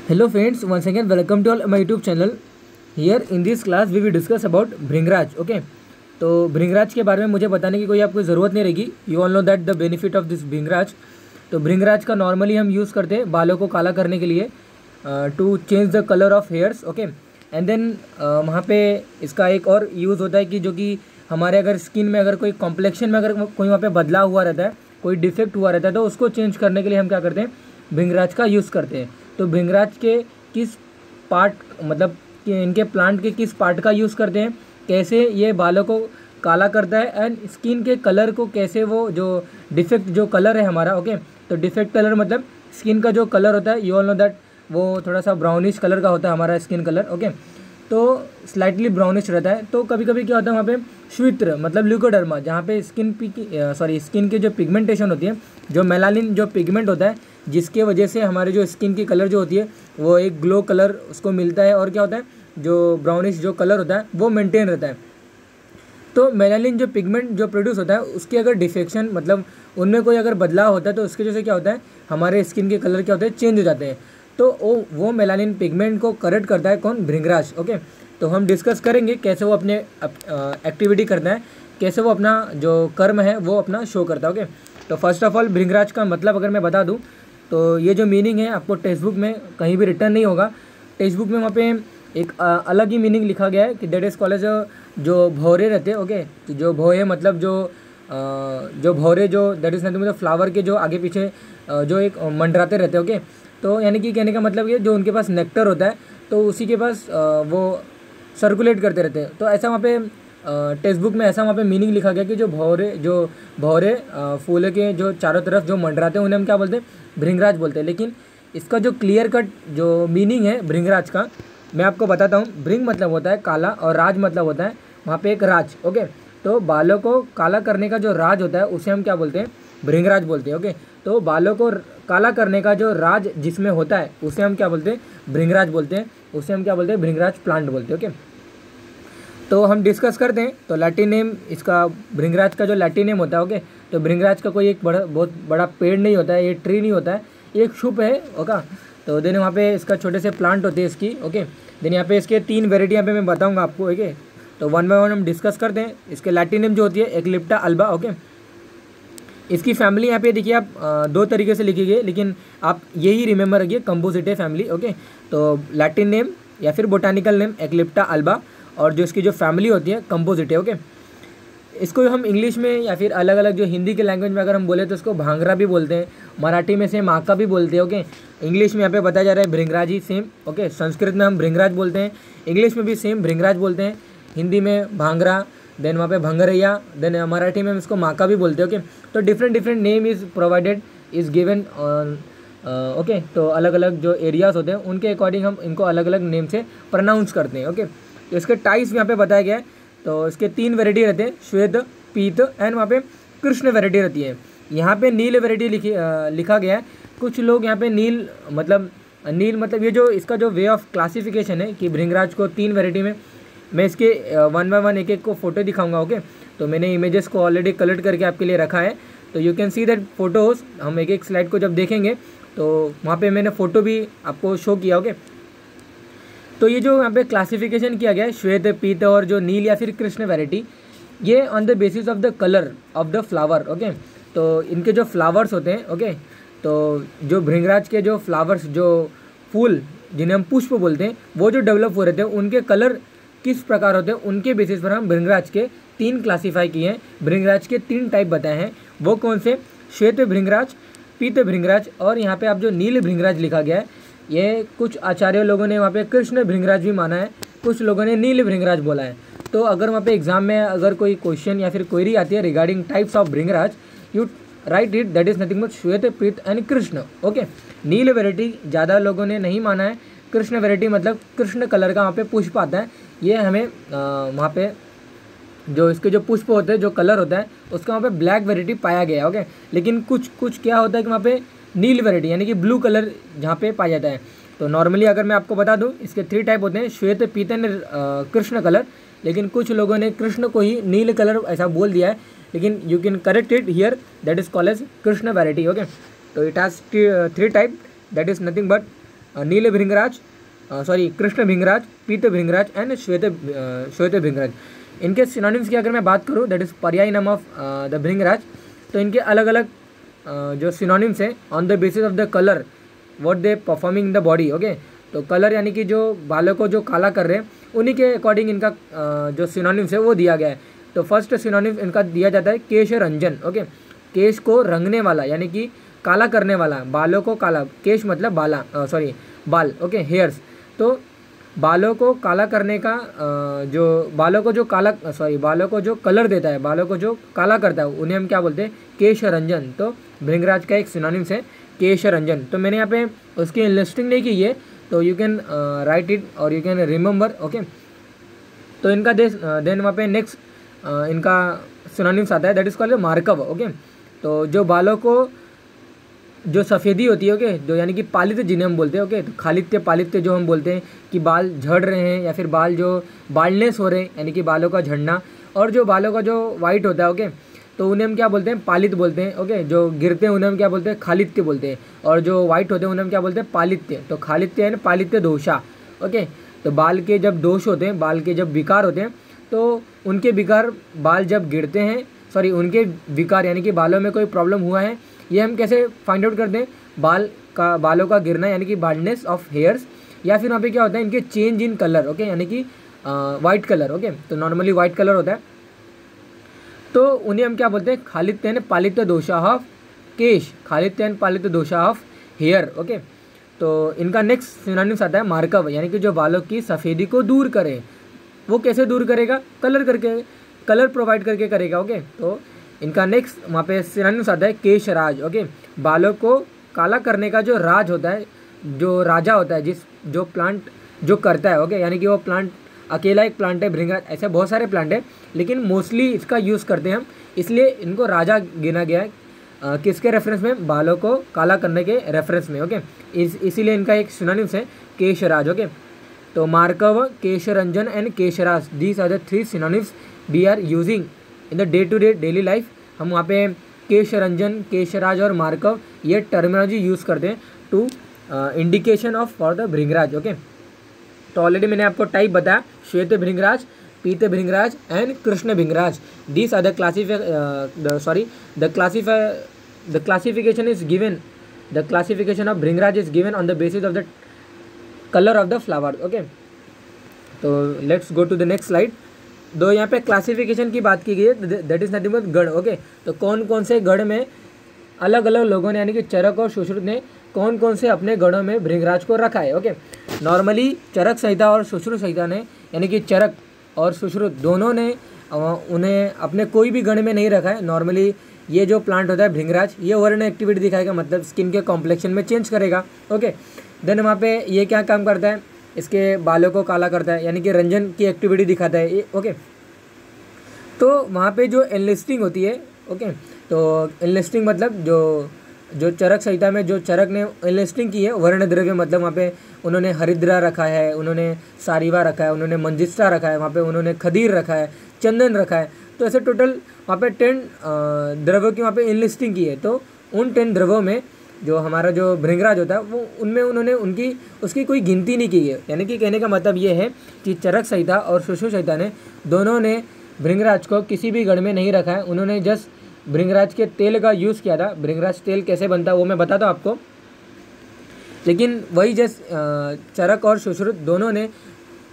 Hello friends, once again welcome to all my YouTube channel. Here in this class we will discuss about bhringraj. Okay, तो भृंगराज के बारे में मुझे बताने की कोई आपको ज़रूरत नहीं रहेगी. You all know that the benefit of this bhringraj. तो भृंगराज का नॉर्मली हम यूज़ करते हैं बालों को काला करने के लिए, to change the colour of hairs. Okay, and then वहाँ पे इसका एक और यूज़ होता है कि जो कि हमारे अगर स्किन में अगर कोई कॉम्प्लेक्शन में अगर कोई वहाँ पे बदलाव हुआ रहता है, कोई डिफेक्ट हुआ रहता है, तो उसको चेंज करने के लिए हम क्या करते हैं, भृंगराज का यूज़ करते हैं. तो भृंगराज के किस पार्ट, मतलब कि इनके प्लांट के किस पार्ट का यूज़ करते हैं, कैसे ये बालों को काला करता है, एंड स्किन के कलर को कैसे वो जो डिफेक्ट जो कलर है हमारा. ओके, तो डिफेक्ट कलर मतलब स्किन का जो कलर होता है, यू ऑल नो दैट वो थोड़ा सा ब्राउनिश कलर का होता है हमारा स्किन कलर. ओके, तो स्लाइटली ब्राउनिश रहता है. तो कभी कभी क्या होता है वहाँ पे श्वेत्र मतलब ल्यूकोडर्मा, जहाँ पे स्किन की जो पिगमेंटेशन होती है, जो मेलानिन जो पिगमेंट होता है, जिसके वजह से हमारे जो स्किन की कलर जो होती है वो एक ग्लो कलर उसको मिलता है, और क्या होता है जो ब्राउनिश जो कलर होता है वो मेंटेन रहता है. तो मेलानिन जो पिगमेंट जो प्रोड्यूस होता है उसकी अगर डिफेक्शन मतलब उनमें कोई अगर बदलाव होता है, तो उसकी वजह से क्या होता है हमारे स्किन के कलर क्या होते हैं, चेंज हो जाते हैं. तो वो मेलानिन पिगमेंट को करेक्ट करता है कौन, भृंगराज. ओके, तो हम डिस्कस करेंगे कैसे वो अपने एक्टिविटी करता है, कैसे वो अपना जो कर्म है वो अपना शो करता है. ओके, तो फर्स्ट ऑफ ऑल भृंगराज का मतलब अगर मैं बता दूं, तो ये जो मीनिंग है आपको टेक्स्ट बुक में कहीं भी रिटर्न नहीं होगा. टेक्स्ट बुक में वहाँ पे एक अलग ही मीनिंग लिखा गया है कि दैट इज़ कॉलेज जो भौरे रहते हैं. ओके, तो जो भौरे मतलब जो भौरे जो दैट इज़ नथिंग मतलब फ्लावर के जो आगे पीछे जो एक मंडराते रहते हैं. ओके, तो यानी कि कहने का मतलब ये जो उनके पास नेक्टर होता है, तो उसी के पास वो सर्कुलेट करते रहते हैं. तो ऐसा वहाँ पे टेक्स्ट बुक में ऐसा वहाँ पे मीनिंग लिखा गया कि जो भौरे फूल के जो चारों तरफ जो मंडराते हैं उन्हें हम क्या बोलते हैं, भृंगराज बोलते हैं. लेकिन इसका जो क्लियर कट जो मीनिंग है भृंगराज का मैं आपको बताता हूँ. भृंग मतलब होता है काला, और राज मतलब होता है वहाँ पे एक राज. ओके, तो बालों को काला करने का जो राज होता है उसे हम क्या बोलते हैं, भृंगराज बोलते हैं. ओके, तो बालों को काला करने का जो राज जिसमें होता है उसे हम क्या बोलते हैं, भृंगराज बोलते हैं. उसे हम क्या बोलते हैं, भृंगराज प्लांट बोलते हैं. ओके, तो हम डिस्कस करते हैं. तो लैटिन नेम इसका भृंगराज का जो लैटिन नेम होता है. ओके, तो भृंगराज का कोई एक बहुत बड़ा पेड़ नहीं होता है, ये ट्री नहीं होता है, ये एक शुप है. ओके, तो देन वहाँ पे इसका छोटे से प्लांट होते हैं इसकी. ओके, देन यहाँ पे इसके 3 वेराइटी यहाँ पे मैं बताऊँगा आपको. ओके, तो वन बाय वन हम डिस्कस करते हैं. इसके लैटिन नेम जो होती है एक्लिप्टा अल्बा. ओके, इसकी फैमिली यहाँ पे देखिए आप 2 तरीके से लिखी गई, लेकिन आप यही रिमेंबर रखिए, कंपोजिटे फैमिली. ओके, तो लैटिन नेम या फिर बोटानिकल नेम एक्लिप्टा अल्बा, और जो इसकी जो फैमिली होती है कंपोजिटे. ओके, इसको हम इंग्लिश में या फिर अलग अलग जो हिंदी के लैंग्वेज में अगर हम बोले तो इसको भांगरा भी बोलते हैं, मराठी में से माका भी बोलते हैं. ओके, इंग्लिश में यहाँ पे बताया जा रहा है भृंगराज ही सेम. ओके, संस्कृत में हम भृंगराज बोलते हैं, इंग्लिश में भी सेम भृंगराज बोलते हैं, हिंदी में भांगरा, देन वहाँ पे भंगरैया, देन मराठी में हम इसको माका भी बोलते हैं. ओके, तो different name is provided is given. Okay, तो अलग अलग जो एरियाज़ होते हैं उनके अकॉर्डिंग हम इनको अलग अलग नेम से प्रोनाउंस करते हैं. ओके, तो इसके टाइप्स यहाँ पे बताया गया है. तो इसके 3 वैरायटी रहते हैं, श्वेत, पीत एंड वहाँ पे कृष्ण वैरायटी रहती है. यहाँ पे नील वैरायटी लिखा गया है. कुछ लोग यहाँ पे नील मतलब ये जो इसका जो वे ऑफ क्लासिफिकेशन है कि भृंगराज को 3 वैरायटी में, मैं इसके वन बाय वन एक को फोटो दिखाऊंगा. ओके, तो मैंने इमेजेस को ऑलरेडी कलेक्ट करके आपके लिए रखा है, तो you can see that photos. हम एक स्लाइड को जब देखेंगे तो वहाँ पे मैंने फ़ोटो भी आपको शो किया. ओके, तो ये जो यहाँ पे क्लासिफिकेशन किया गया है श्वेत, पीत और जो नील या फिर कृष्ण वैरायटी, ये on the basis of the colour of the flower. Okay, तो इनके जो फ्लावर्स होते हैं, ओके, तो जो भृंगराज के जो फ्लावर्स जो फूल जिन्हें हम पुष्प बोलते हैं, वो जो डेवलप हो रहे थे उनके कलर किस प्रकार होते हैं, उनके बेसिस पर हम भृंगराज के 3 क्लासीफाई किए हैं. भृंगराज के 3 टाइप बताए हैं. वो कौन से, श्वेत भृंगराज, पीत भृंगराज, और यहाँ पे आप जो नील भृंगराज लिखा गया है, ये कुछ आचार्य लोगों ने वहाँ पे कृष्ण भृंगराज भी माना है, कुछ लोगों ने नील भृंगराज बोला है. तो अगर वहाँ पे एग्जाम में अगर कोई क्वेश्चन या फिर क्वेरी आती है रिगार्डिंग टाइप्स ऑफ भृंगराज, you write it that is nothing but श्वेत, पीत एंड कृष्ण. ओके, नील वैरायटी ज़्यादा लोगों ने नहीं माना है. कृष्ण वैरायटी मतलब कृष्ण कलर का वहाँ पे पुष्प आता है, ये हमें वहाँ पे जो इसके जो पुष्प होते हैं, जो कलर होता है उसका वहाँ पे ब्लैक वैरायटी पाया गया है. ओके, लेकिन कुछ क्या होता है कि वहाँ पे नील वैरायटी यानी कि ब्लू कलर जहाँ पे पाया जाता है. तो नॉर्मली अगर मैं आपको बता दूं, इसके 3 टाइप होते हैं, श्वेत, पीत एंड कृष्ण कलर. लेकिन कुछ लोगों ने कृष्ण को ही नील कलर ऐसा बोल दिया है, लेकिन you can correct it here, that is called as Krishna variety. Okay, तो it has 3 type, that is nothing but Neel bhringraj, sorry Krishna bhringraj, Peet bhringraj and श्वेत भृंगराज। इनके सिनोनिम्स की अगर मैं बात करूँ, दैट इज़ पर्यायी नाम ऑफ द भृंगराज, तो इनके अलग अलग जो सिनोनिम्स हैं on the basis of the colour what they performing in the body. Okay, तो कलर यानी कि जो बालों को जो काला कर रहे हैं उन्हीं के अकॉर्डिंग इनका जो सिनोनिम्स है वो दिया गया है। तो फर्स्ट सिनोनिम्स इनका दिया जाता है केश रंजन। ओके, केश को रंगने वाला यानी कि काला करने वाला, बालों को काला, केश मतलब बाला, सॉरी बाल, ओके हेयर्स। तो बालों को काला करने का जो बालों को जो काला, सॉरी बालों को जो कलर देता है, बालों को जो काला करता है, उन्हें हम क्या बोलते हैं, केश रंजन। तो भृंगराज का एक सिनोनिम्स है केश रंजन। तो मैंने यहाँ पे उसकी लिस्टिंग नहीं की है, तो यू कैन राइट इट और यू कैन रिमेंबर। ओके, तो इनका देन वहाँ पे नेक्स्ट इनका सिनोनिम्स आता है, दैट इज कॉल्ड मार्कव। ओके, तो जो बालों को जो सफ़ेदी होती है, ओके, जो यानी कि पालित्य जिन्हें हम बोलते हैं, ओके, तो खालित्य पालित्य जो हम बोलते हैं कि बाल झड़ रहे हैं या फिर बाल जो बाल्डनेस हो रहे हैं यानी कि बालों का झड़ना, और जो बालों का जो वाइट होता है, ओके, तो उन्हें हम क्या बोलते हैं, पालित बोलते हैं। ओके, जो गिरते हैं उन्हें हम क्या बोलते हैं, खालित्य बोलते हैं, और जो वाइट होते हैं उन्हें हम क्या बोलते हैं, पालित्य। तो खालित्य है पालित्य दोषा। ओके, तो बाल के जब दोष होते हैं, बाल के जब विकार होते हैं, तो उनके विकार बाल जब गिरते हैं, सॉरी उनके विकार यानी कि बालों में कोई प्रॉब्लम हुआ है, ये हम कैसे फाइंड आउट करते हैं, बालों का गिरना यानी कि बाल्डनेस ऑफ हेयर्स, या फिर वहाँ पे क्या होता है, इनके चेंज इन कलर। ओके, यानी कि वाइट कलर। ओके, तो नॉर्मली वाइट कलर होता है, तो उन्हें हम क्या बोलते हैं, खालित्यन पालित्य दोषा ऑफ केश, खालित्यन पालित्य दोषा ऑफ हेयर। ओके, तो इनका नेक्स्ट सिनोनिम्स आता है मार्कव, यानी कि जो बालों की सफ़ेदी को दूर करे। वो कैसे दूर करेगा, कलर करके, कलर प्रोवाइड करके करेगा। ओके, तो इनका नेक्स्ट वहाँ पे सिनोनिम्स आता है केशराज। ओके, बालों को काला करने का जो राज होता है, जो राजा होता है, जो प्लांट जो करता है। ओके, यानी कि वो प्लांट अकेला एक प्लांट है भृंगराज, ऐसे बहुत सारे प्लांट है, लेकिन मोस्टली इसका यूज़ करते हैं हम, इसलिए इनको राजा गिना गया है। किसके रेफरेंस में, बालों को काला करने के रेफरेंस में। ओके, इसीलिए इनका एक सिनोनिम्स है केशराज। ओके, तो Markava, Keshranjan and Keshraj, these are the 3 synonyms we are using in the day to day daily life. हम वहाँ पे केशरंजन, केशराज और मार्कव ये टर्मिनोलॉजी यूज़ करते हैं to indication of for the bhringraj. Okay, तो ऑलरेडी मैंने आपको टाइप बताया, Shwet bhringraj, Peet bhringraj and Krishna bhringraj. These are the classification is given, the classification of bhringraj is given on the basis of the colour of the flower. Okay, तो let's go to the next slide. दो यहाँ पे classification की बात की गई है, that is nothing but gana. Okay, तो कौन कौन से गण में अलग अलग लोगों ने यानी कि चरक और सुश्रुत ने कौन कौन से अपने गणों में भृंगराज को रखा है। ओके, नॉर्मली चरक संहिता और सुश्रुत संहिता ने यानी कि चरक और सुश्रुत दोनों ने उन्हें अपने कोई भी गण में नहीं रखा है। नॉर्मली ये जो प्लांट होता है भृंगराज, ये वर्ण एक्टिविटी दिखाएगा, मतलब स्किन के कॉम्प्लेक्शन में चेंज करेगा। ओके, देन वहाँ पे ये क्या काम करता है, इसके बालों को काला करता है यानी कि रंजन की एक्टिविटी दिखाता है। ओके, तो वहाँ पे जो एनलिस्टिंग होती है, ओके, तो एनलिस्टिंग मतलब जो चरक संहिता में जो चरक ने एनलिस्टिंग की है, वर्ण द्रव्य मतलब वहाँ पे उन्होंने हरिद्रा रखा है, उन्होंने सारीवा रखा है, उन्होंने मंजिष्ठा रखा है, वहाँ पे उन्होंने खदीर रखा है, चंदन रखा है। तो ऐसे टोटल वहाँ पे 10 द्रव्यों की वहाँ पे एनलिस्टिंग की है। तो उन 10 द्रव्यों में जो हमारा जो भृंगराज होता है वो उनमें उन्होंने उसकी कोई गिनती नहीं की है। यानी कि कहने का मतलब ये है कि चरक संहिता और सुश्रुत संहिता ने दोनों ने भृंगराज को किसी भी गण में नहीं रखा है, उन्होंने जस्ट भृंगराज के तेल का यूज़ किया था। भृंगराज तेल कैसे बनता है वो मैं बताता हूँ आपको, लेकिन वही चरक और सुश्रुत दोनों ने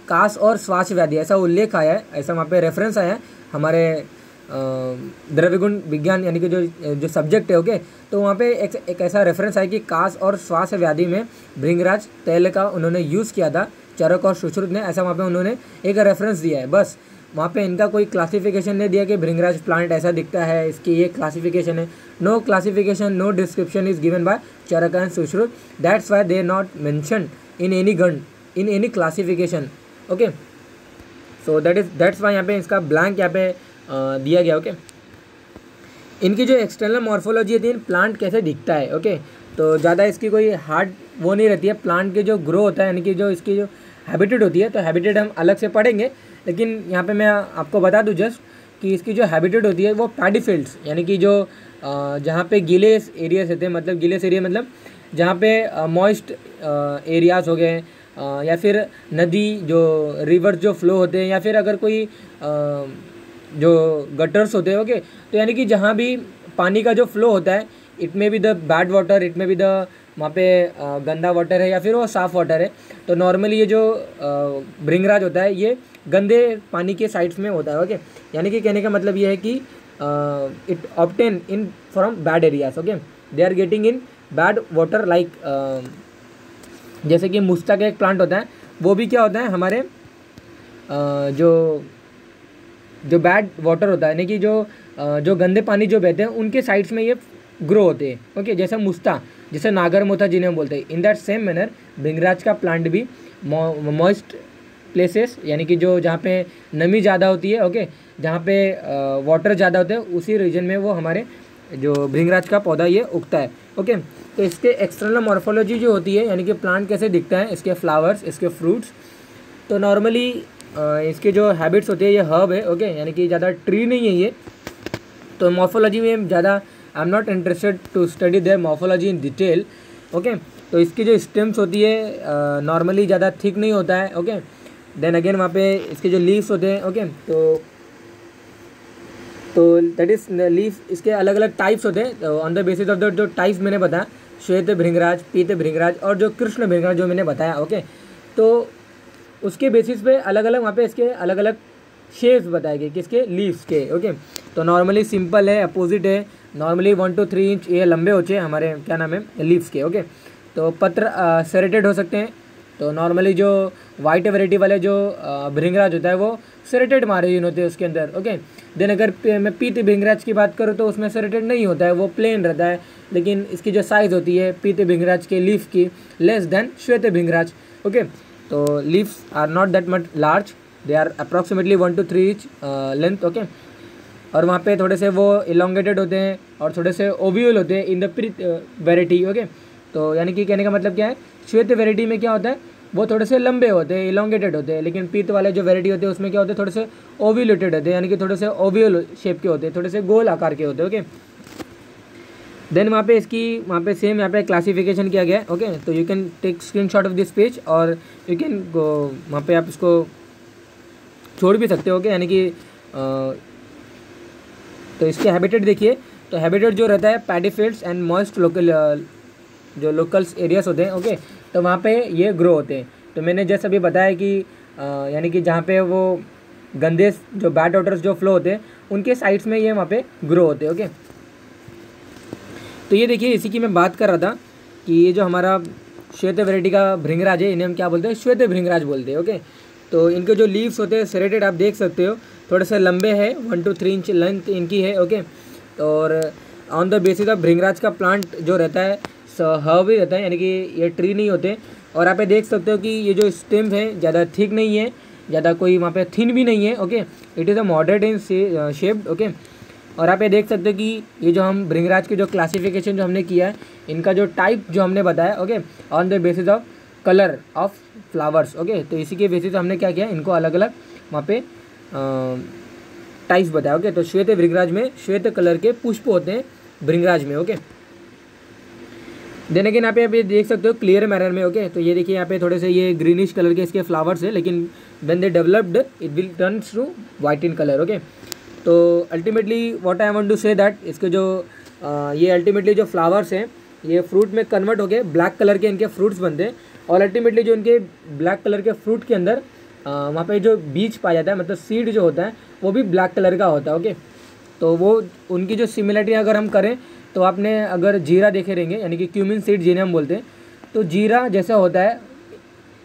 कास और श्वास व्याधि ऐसा उल्लेख आया है, ऐसा वहाँ पे रेफरेंस आया है हमारे द्रव्यगुण विज्ञान यानी कि जो सब्जेक्ट है। ओके, तो वहाँ पे एक ऐसा रेफरेंस है कि कास और श्वास व्याधि में भृंगराज तेल का उन्होंने यूज़ किया था, चरक और सुश्रुत ने, ऐसा वहाँ पे उन्होंने एक रेफरेंस दिया है। बस वहाँ पे इनका कोई क्लासिफिकेशन नहीं दिया कि भृंगराज प्लांट ऐसा दिखता है, इसकी ये क्लासिफिकेशन है। No classification, no description is given by Charak and Sushruta, that's why they not mention in any gana, in any classification. Okay, so that's why यहाँ पे इसका ब्लैंक यहाँ पे दिया गया। ओके, इनकी जो एक्सटर्नल मॉर्फोलॉजी होती है, प्लांट कैसे दिखता है। ओके, तो ज़्यादा इसकी कोई हार्ड वो नहीं रहती है। प्लांट के जो ग्रो होता है यानी कि जो इसकी जो हैबिटेट होती है, तो हैबिटेट हम अलग से पढ़ेंगे, लेकिन यहाँ पे मैं आपको बता दूँ जस्ट कि इसकी जो हैबिटेट होती है वो पैडी फील्ड्स यानी कि जो जहाँ पे गिलेस एरियाज होते हैं, मतलब गिलेस एरिया मतलब जहाँ पे मॉइस्ट एरियाज़ हो गए या फिर नदी जो रिवर जो फ्लो होते हैं या फिर अगर कोई जो गटर्स होते हैं ओके, तो यानी कि जहाँ भी पानी का जो फ्लो होता है, इट में be the bad water, it में बी द वहाँ पे गंदा वाटर है या फिर वो साफ़ वाटर है। तो नॉर्मली ये जो भृंगराज होता है ये गंदे पानी के साइड्स में होता है ओके। यानी कि कहने का मतलब ये है कि it obtain in from bad areas okay, they are getting in bad water like जैसे कि मुस्ता का एक प्लांट होता है, वो भी क्या होता है हमारे जो बैड वाटर होता है, यानी कि जो गंदे पानी जो बहते हैं उनके साइड्स में ये ग्रो होते हैं ओके। जैसे मुस्ता, जैसे नागरमोथा जिन्हें हम बोलते हैं, इन दैट सेम मैनर भृंगराज का प्लांट भी मॉइस्ट प्लेसेस यानी कि जो जहाँ पे नमी ज़्यादा होती है ओके, जहाँ पे वाटर ज़्यादा होता है उसी रीजन में वो हमारे जो भृंगराज का पौधा ये उगता है ओके। तो इसके एक्सटर्नल मॉर्फोलॉजी जो होती है, यानी कि प्लांट कैसे दिखता है, इसके फ्लावर्स, इसके फ्रूट्स, तो नॉर्मली इसके जो हैबिट्स होते हैं ये हर्ब है ओके, यानी कि ज़्यादा ट्री नहीं है ये। तो मॉर्फोलॉजी में ज़्यादा I am not interested to study their morphology in detail okay. तो इसकी जो स्टेम्स होती है नॉर्मली ज़्यादा थिक नहीं होता है ओके। देन अगेन वहाँ पे इसके जो लीव्स होते हैं ओके, तो दैट इज़ लीव्स, इसके अलग अलग टाइप्स होते हैं on the basis of the जो टाइप्स मैंने बताया, श्वेत भृंगराज, पीत भृंगराज और जो कृष्ण भृंगराज जो मैंने बताया ओके। तो उसके बेसिस पे अलग अलग वहाँ पे इसके अलग अलग शेप्स बताए गए किसके, लीव्स के ओके। तो नॉर्मली सिंपल है, अपोजिट है, नॉर्मली 1 to 3 इंच ये लंबे होते हैं हमारे क्या नाम है लीव्स के ओके। तो पत्र सेरेटेड हो सकते हैं। तो नॉर्मली जो वाइट वेराइटी वाले जो भृंगराज होता है वो सेरेटेड मार्जिन होते हैं उसके अंदर ओके। देन अगर मैं पीत भृंगराज की बात करूँ तो उसमें सेरेटेड नहीं होता है, वो प्लेन रहता है, लेकिन इसकी जो साइज़ होती है पीत भृंगराज के लीफ की लेस देन श्वेत भृंगराज ओके। तो leaves are not that much large, they are approximately 1 to 3 inch length okay. और वहाँ पे थोड़े से वो इलोंगेटेड होते हैं और थोड़े से ओव्यूल होते हैं इन द पीत वेराइटी ओके। तो यानी कि कहने का मतलब क्या है, श्वेत वेराइटी में क्या होता है वो थोड़े से लंबे होते हैं, इलोंगेटेड होते हैं, लेकिन पीत वाले जो वेराइटी होते हैं उसमें क्या होते हैं थोड़े से ओव्यूलेटेड होते हैं, यानी कि थोड़े से ओव्यूल शेप के होते हैं, थोड़े से गोल आकार के होते हैं ओके। देन वहाँ पे सेम यहाँ पे क्लासिफिकेशन किया गया है ओके। तो you can take screenshot of this page और यू कैन गो, वहाँ पे आप इसको छोड़ भी सकते हो ओके। यानी कि तो इसके हैबिटेट देखिए, तो हैबिटेट जो रहता है paddy fields and moist local जो लोकल्स एरियाज होते हैं ओके, तो वहाँ पे ये ग्रो होते हैं। तो मैंने जैसे अभी बताया कि यानी कि जहाँ पे वो गंदे जो बैड वाटर्स जो फ्लो होते हैं उनके साइड्स में ये वहाँ पे ग्रो होते हैं ओके। तो ये देखिए इसी की मैं बात कर रहा था कि ये जो हमारा श्वेत वेराइटी का भृंगराज है, इन्हें हम क्या बोलते हैं, श्वेत भृंगराज बोलते हैं ओके। तो इनके जो लीव्स होते हैं सेरेटेड, आप देख सकते हो थोड़े से लंबे हैं, 1 to 3 इंच लेंथ इनकी है ओके। और ऑन द बेसिस ऑफ भृंगराज का प्लांट जो रहता है हर्ब ही रहता है, यानी कि ये ट्री नहीं होते। और आप देख सकते हो कि ये जो स्टेम है ज़्यादा थिक नहीं है, ज़्यादा कोई वहाँ पे थिन भी नहीं है okay. It is a moderate in shaped okay. और आप ये देख सकते हो कि ये जो हम भृंगराज की जो क्लासिफिकेशन जो हमने किया है, इनका जो टाइप जो हमने बताया okay on the basis of colour of flowers okay. तो इसी के बेसिस हमने क्या किया, इनको अलग अलग वहाँ पे टाइप्स बताया ओके। तो श्वेत भृंगराज में श्वेत कलर के पुष्प होते हैं भृंगराज में ओके। देन अगेन यहाँ पे आप ये देख सकते हो क्लियर मैनर में ओके। तो ये देखिए यहाँ पे थोड़े से ये ग्रीनिश कलर के इसके फ्लावर्स है, लेकिन when they developed it will turn to white in colour okay. तो ultimately what I want to say that इसके जो ये अल्टीमेटली जो फ्लावर्स हैं ये फ्रूट में कन्वर्ट हो गए, ब्लैक कलर के इनके फ्रूट्स बनते हैं। और अल्टीमेटली जो इनके ब्लैक कलर के फ्रूट के अंदर वहाँ पे जो बीज पाया जाता है, मतलब सीड जो होता है वो भी ब्लैक कलर का होता है ओके। तो वो उनकी जो सिमिलरिटी अगर हम करें तो आपने अगर जीरा देखे रहेंगे, यानी कि क्यूमिन सीड जिन्हें हम बोलते हैं, तो जीरा जैसा होता है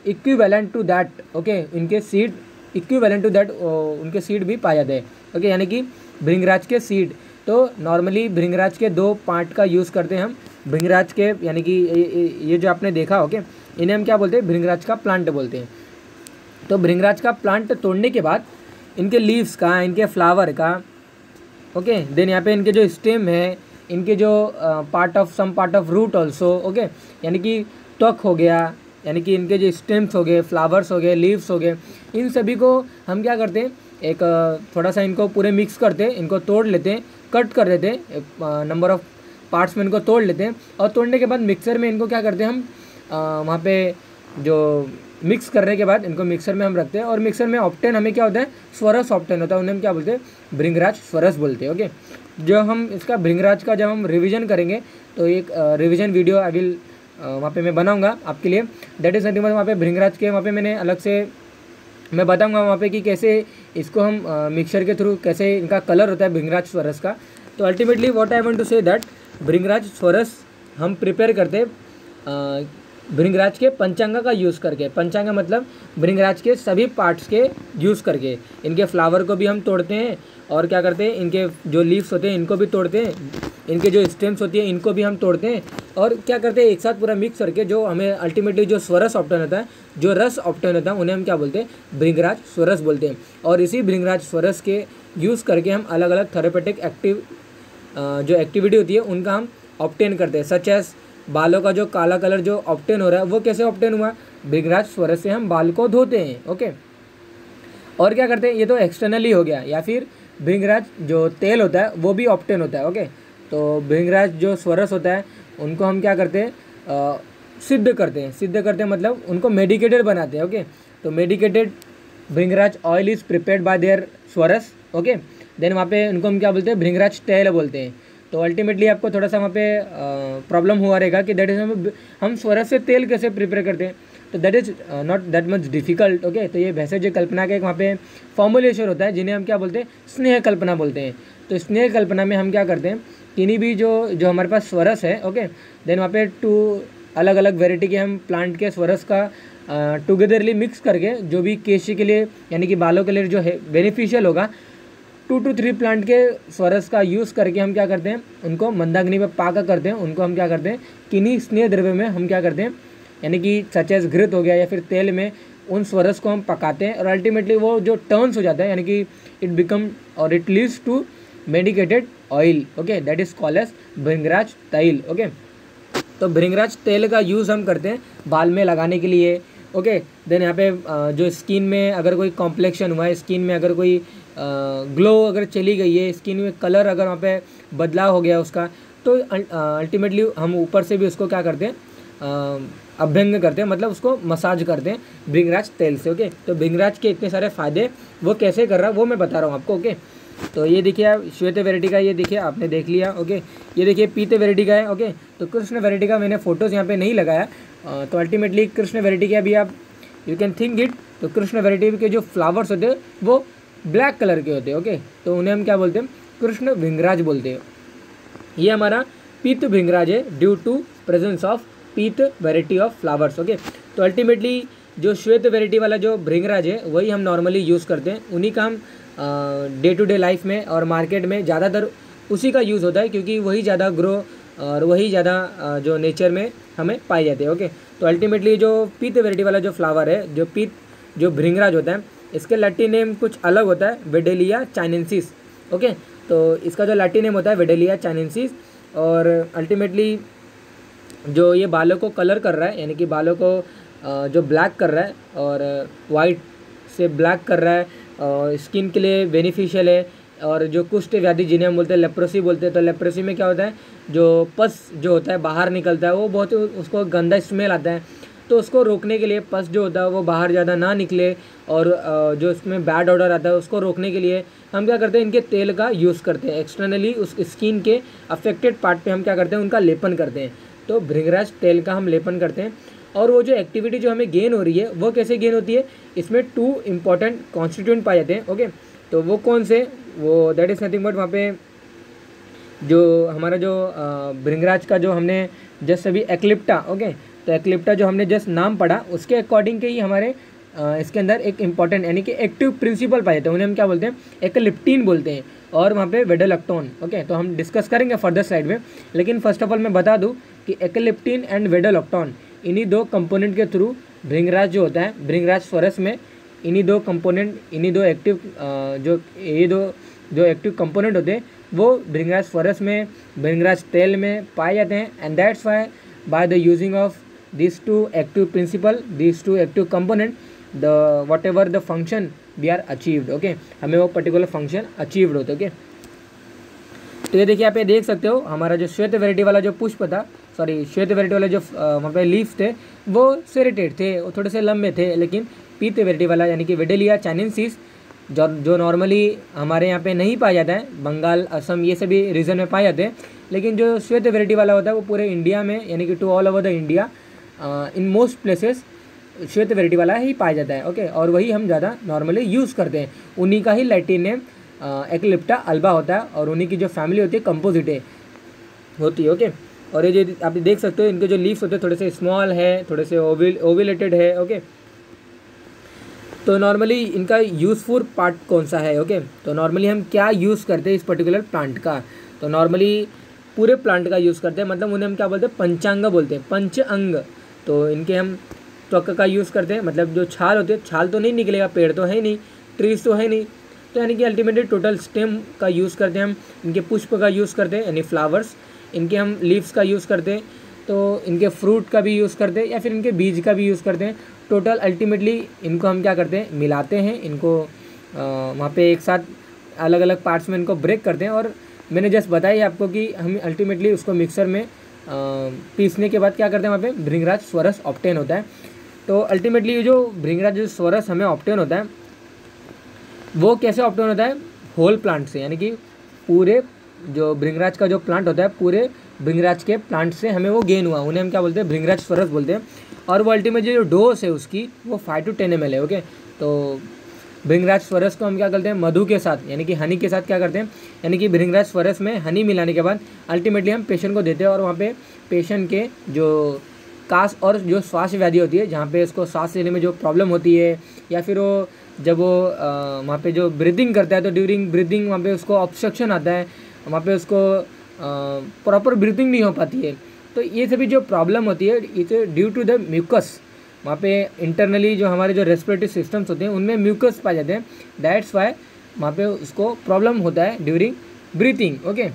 इक्विवेलेंट टू दैट ओके, इनके सीड इक्विवेलेंट टू दैट उनके सीड भी पाया जाता है ओके, यानी कि भृंगराज के सीड। तो नॉर्मली भृंगराज के 2 पार्ट का यूज़ करते हैं हम भृंगराज के, यानी कि ये जो आपने देखा ओके, इन्हें हम क्या बोलते हैं, भृंगराज का प्लांट बोलते हैं। तो भृंगराज का प्लांट तोड़ने के बाद इनके लीव्स का, इनके फ्लावर का ओके, देन यहाँ पे इनके जो स्टेम है, इनके जो part of root also okay, यानी कि त्वक हो गया, यानी कि इनके जो स्टेम्स हो गए, फ्लावर्स हो गए, लीव्स हो गए, इन सभी को हम क्या करते हैं, एक थोड़ा सा इनको पूरे मिक्स करते हैं, इनको तोड़ लेते हैं, कट कर देते हैं नंबर ऑफ पार्ट्स में इनको तोड़ लेते हैं और तोड़ने के बाद मिक्सर में इनको क्या करते हैं हम वहाँ पे जो मिक्स करने के बाद इनको मिक्सर में हम रखते हैं और मिक्सर में ऑप्टेन हमें क्या होता है, स्वरस ऑप्टेन होता है, उन्हें हम क्या बोलते हैं, भृंगराज स्वरस बोलते हैं। ओके, जो हम इसका भृंगराज का जब हम रिवीजन करेंगे तो एक रिवीजन वीडियो आई विल वहाँ पे मैं बनाऊंगा आपके लिए। दैट इज़ नथिंग बट वहाँ पे भृंगराज के वहाँ पे मैंने अलग से मैं बताऊंगा वहाँ पे कि कैसे इसको हम मिक्सर के थ्रू कैसे इनका कलर होता है भृंगराज स्वरस का। तो ultimately what I want to say that bhringraj swaras हम प्रिपेयर करते हैं भृंगराज के पंचांगा का यूज़ करके। पंचांगा मतलब भृंगराज के सभी पार्ट्स के यूज़ करके। इनके फ्लावर को भी हम तोड़ते हैं और क्या करते हैं, इनके जो लीव्स होते हैं इनको भी तोड़ते हैं, इनके जो स्टेम्स होती है इनको भी हम तोड़ते हैं और क्या करते हैं, एक साथ पूरा मिक्स करके जो हमें अल्टीमेटली जो स्वरस ऑप्टेन होता है, जो रस ऑप्टेन होता है, उन्हें हम क्या बोलते हैं, भृंगराज स्वरस बोलते हैं। और इसी भृंगराज स्वरस के यूज़ करके हम अलग अलग थेरेपेटिक जो एक्टिविटी होती है उनका हम ऑप्टेन करते हैं। सच एज बालों का जो काला कलर जो ऑप्टेन हो रहा है वो कैसे ऑप्टेन हुआ, भृंगराज स्वरस से हम बाल को धोते हैं। ओके, और क्या करते हैं, ये तो एक्सटर्नली हो गया। या फिर भृंगराज जो तेल होता है वो भी ऑप्टेन होता है। ओके, तो भृंगराज जो स्वरस होता है उनको हम क्या करते हैं, सिद्ध करते हैं। सिद्ध करते हैं मतलब उनको मेडिकेटेड बनाते हैं। ओके, तो medicated bhringraj oil is prepared by their swaras. Okay, then वहाँ पे उनको हम क्या बोलते हैं, भृंगराज तेल बोलते हैं। तो अल्टीमेटली आपको थोड़ा सा वहाँ पे प्रॉब्लम हुआ रहेगा कि दैट इज हम स्वरस से तेल कैसे प्रिपेयर करते हैं, तो that is not that much difficult. Okay, तो ये भैंसे कल्पना का एक वहाँ पे फॉर्मुलेशन होता है जिन्हें हम क्या बोलते हैं, स्नेह कल्पना बोलते हैं। तो स्नेह कल्पना में हम क्या करते हैं, किन्हीं भी जो हमारे पास स्वरस है, ओके, देन वहाँ पे 2 अलग अलग वेराइटी के हम प्लांट के स्वरस का टुगेदरली मिक्स करके जो भी केश के लिए यानी कि बालों के लिए जो है बेनिफिशियल होगा, 2 to 3 प्लांट के स्वरस का यूज़ करके हम क्या करते हैं, उनको मंदाग्नि में पाका करते हैं। उनको हम क्या करते हैं, किन्हीं स्नेह द्रव्य में हम क्या करते हैं, यानी कि सच एज घृत हो गया या फिर तेल में उन स्वरस को हम पकाते हैं और अल्टीमेटली वो जो टर्न्स हो जाता है, यानी कि इट बिकम और it leads to medicated oil. Okay, that is called as bhringraj tel. Okay, तो भृंगराज तेल का यूज़ हम करते हैं बाल में लगाने के लिए। ओके, देन यहाँ पे जो स्किन में अगर कोई कॉम्प्लेक्शन हुआ है, स्किन में अगर कोई ग्लो अगर चली गई है, स्किन में कलर अगर वहाँ पे बदलाव हो गया उसका, तो अल्टीमेटली हम ऊपर से भी उसको क्या करते हैं, अभ्यंग करते हैं, मतलब उसको मसाज करते हैं भृंगराज तेल से। ओके, तो भृंगराज के इतने सारे फ़ायदे वो कैसे कर रहा है वो मैं बता रहा हूँ आपको। ओके, तो ये देखिए आप श्वेत वैरायटी का, ये देखिए आपने देख लिया। ओके, ये देखिए पीत वैरायटी का है। ओके, तो कृष्ण वैरायटी का मैंने फ़ोटोज़ यहाँ पे नहीं लगाया। तो अल्टीमेटली कृष्ण वैरायटी के अभी आप यू कैन थिंक इट, तो कृष्ण वैरायटी के जो फ्लावर्स होते हैं वो ब्लैक कलर के होते हैं। ओके, तो उन्हें हम क्या बोलते हैं, कृष्ण भृंगराज बोलते हैं। ये हमारा पीत भृंगराज है ड्यू टू प्रेजेंस ऑफ पीत वैरायटी ऑफ फ्लावर्स। ओके, तो अल्टीमेटली जो श्वेत वैरायटी वाला जो भृंगराज है वही हम नॉर्मली यूज़ करते हैं। उन्हीं का हम डे टू डे लाइफ में और मार्केट में ज़्यादातर उसी का यूज़ होता है क्योंकि वही ज़्यादा ग्रो और वही ज़्यादा जो नेचर में हमें पाए जाते हैं। ओके, तो अल्टीमेटली जो पीत वैरायटी वाला जो फ्लावर है, जो भृंगराज होता है, इसके लैटिन नेम कुछ अलग होता है, वेडेलिया चाइनेंसिस। ओके, तो इसका जो लैटिन नेम होता है वेडेलिया चाइनेंसिस। और अल्टीमेटली जो ये बालों को कलर कर रहा है, यानी कि बालों को जो ब्लैक कर रहा है और वाइट से ब्लैक कर रहा है और स्किन के लिए बेनिफिशियल है। और जो कुष्ठ व्याधि जिन्हें हम बोलते हैं लेप्रोसी बोलते हैं, तो लेप्रोसी में क्या होता है, जो पस जो होता है बाहर निकलता है, वो बहुत उसको गंदा स्मेल आता है, तो उसको रोकने के लिए पस जो होता है वो बाहर ज़्यादा ना निकले और जो इसमें बैड ऑर्डर आता है उसको रोकने के लिए हम क्या करते हैं, इनके तेल का यूज़ करते हैं। एक्सटर्नली उस स्किन के अफेक्टेड पार्ट पे हम क्या करते हैं, उनका लेपन करते हैं। तो भृंगराज तेल का हम लेपन करते हैं। और वो जो एक्टिविटी जो हमें गेन हो रही है वो कैसे गेन होती है, इसमें 2 इंपॉर्टेंट कॉन्स्टिट्यूएंट पाए जाते हैं। ओके, तो वो कौन से, वो दैट इज़ नथिंग बट वहाँ पे जो हमारा जो भृंगराज का जो हमने जस्ट अभी एक्लिप्टा, ओके, तो एक्लिप्टा जो हमने जस्ट नाम पढ़ा उसके अकॉर्डिंग के ही हमारे इसके अंदर एक इंपॉर्टेंट यानी कि एक्टिव प्रिंसिपल पाए जाते हैं, उन्हें हम क्या बोलते हैं, एक्लिप्टीन बोलते हैं। और वहाँ पे वेडोलैक्टोन। ओके, तो हम डिस्कस करेंगे फर्दर साइड में, लेकिन फर्स्ट ऑफ ऑल मैं बता दूँ कि एक्लिप्टीन एंड वेडोलैक्टोन, इन्हीं 2 कंपोनेंट के थ्रू भृंगराज जो होता है, भृंगराज स्वरस में इन्हीं 2 कंपोनेंट, इन्हीं 2 एक्टिव जो एक्टिव कंपोनेंट होते हैं वो भृंगराज स्वरस में, भृंगराज तेल में पाए जाते हैं। And that's why by the using of these 2 active principle, these 2 active component, the whatever the function we are achieved, okay, हमें वो particular function achieved होते, okay। तो ये देखिए यहाँ पे देख सकते हो हमारा जो श्वेत वैरायटी वाला जो पुष्प था, सॉरी श्वेत वैरायटी वाले जो वहाँ पे लीव्स थे वो सेरेटेड थे, वो थोड़े से लंबे थे। लेकिन पीत वैरायटी वाला यानी कि वेडेलिया चाइनेंसिस जो नॉर्मली हमारे यहाँ पे नहीं पाया जाता है, बंगाल असम ये सभी रीजन में पाए जाते हैं, लेकिन जो श्वेत वैरायटी वाला होता है वो पूरे इंडिया में यानी कि to all over the India in most places श्वेत वैरायटी वाला ही पाया जाता है। ओके, और वही हम ज़्यादा नॉर्मली यूज़ करते हैं। उन्हीं का ही लैटिन नेम एक्लिप्टा अल्बा होता है और उन्हीं की जो फैमिली होती है कंपोजिटे होती है। ओके, और ये जो आप देख सकते हो इनके जो लीव्स होते हैं थोड़े से स्मॉल है, थोड़े से ओविलेटेड है। ओके, तो नॉर्मली इनका यूज़फुल पार्ट कौन सा है? ओके, तो नॉर्मली हम क्या यूज़ करते हैं इस पर्टिकुलर प्लांट का? तो नॉर्मली पूरे प्लांट का यूज़ करते हैं, मतलब उन्हें हम क्या बोलते हैं? पंचांग बोलते हैं, पंच अंग। तो इनके हम त्वक का यूज़ करते हैं, मतलब जो छाल होती है, छाल तो नहीं निकलेगा, पेड़ तो है नहीं, ट्रीज तो है नहीं, तो यानी कि अल्टीमेटली टोटल स्टेम का यूज़ करते हैं हम। इनके पुष्प का यूज़ करते हैं यानी फ्लावर्स, इनके हम लीव्स का यूज़ करते हैं, तो इनके फ्रूट का भी यूज़ करते हैं या फिर इनके बीज का भी यूज़ करते हैं। टोटल अल्टीमेटली इनको हम क्या करते हैं? मिलाते हैं इनको वहाँ पे एक साथ अलग अलग पार्ट्स में इनको ब्रेक करते हैं। और मैंने जस्ट बताया आपको कि हम अल्टीमेटली उसको मिक्सर में पीसने के बाद क्या करते हैं? वहाँ पे भृंगराज स्वरस ऑब्टेन होता है। तो अल्टीमेटली ये जो भृंगराज स्वरस हमें ऑब्टेन होता है वो कैसे ऑब्टेन होता है? होल प्लांट से, यानी कि पूरे जो भृंगराज का जो प्लांट होता है पूरे भृंगराज के प्लांट से हमें वो गेन हुआ, उन्हें हम क्या बोलते हैं? भृंगराज स्वरस बोलते हैं। और वो अल्टीमेटली जो डोज है उसकी वो 5 to 10 ml है। ओके, तो भृंगराज स्वरस को हम क्या करते हैं? मधु के साथ यानी कि हनी के साथ क्या करते हैं? यानी कि भृंगराज स्वरस में हनी मिलाने के बाद अल्टीमेटली हम पेशेंट को देते हैं और वहाँ पे पेशेंट के जो कास और जो श्वास व्याधि होती है, जहाँ पे उसको सांस लेने में जो प्रॉब्लम होती है या फिर वो जब वो वहाँ पे जो ब्रीदिंग करता है तो ड्यूरिंग ब्रीदिंग वहाँ पे उसको ऑब्स्ट्रक्शन आता है, वहाँ पे उसको प्रॉपर ब्रीथिंग नहीं हो पाती है। तो ये सभी जो प्रॉब्लम होती है it's due to the mucus. वहाँ पे इंटरनली जो हमारे जो रेस्पिरेटरी सिस्टम्स होते हैं उनमें म्यूकस पाए जाते हैं, दैट्स वाई वहाँ पे उसको प्रॉब्लम होता है during breathing. Okay,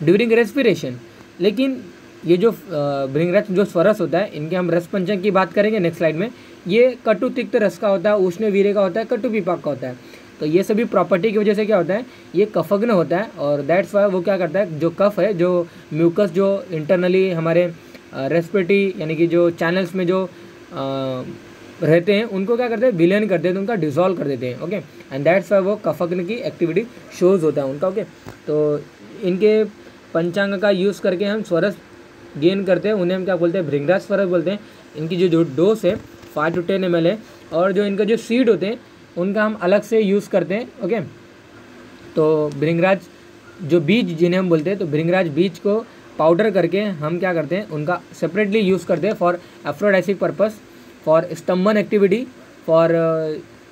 during respiration. लेकिन ये जो भृंगराज जो स्वरस होता है इनके हम रस पंचक की बात करेंगे नेक्स्ट स्लाइड में। ये कटु तिक्त रस का होता है, उष्ण वीर्य का होता है, कटु विपाक का होता है। तो ये सभी प्रॉपर्टी की वजह से क्या होता है? ये कफग्न होता है और दैट्स वाई वो क्या करता है? जो कफ है, जो म्यूकस जो इंटरनली हमारे रेस्पिरेटरी यानी कि जो चैनल्स में जो रहते हैं उनको क्या करते हैं? विलयन कर देते हैं, उनका डिसॉल्व कर देते हैं। ओके, एंड दैट्स वाई वो कफग्न की एक्टिविटी शोज होता है उनका। ओके, तो इनके पंचांग का यूज़ करके हम स्वरस गेन करते हैं, उन्हें हम क्या बोलते हैं? भृंगराज स्वरस बोलते हैं। इनकी जो डोज है 5 to 10 ml है और जो इनका जो सीड होते हैं उनका हम अलग से यूज़ करते हैं। ओके, तो भृंगराज जो बीज जिन्हें हम बोलते हैं, तो भृंगराज बीज को पाउडर करके हम क्या करते हैं? उनका सेपरेटली यूज़ करते हैं for aphrodisiac purpose, for stambhan activity, for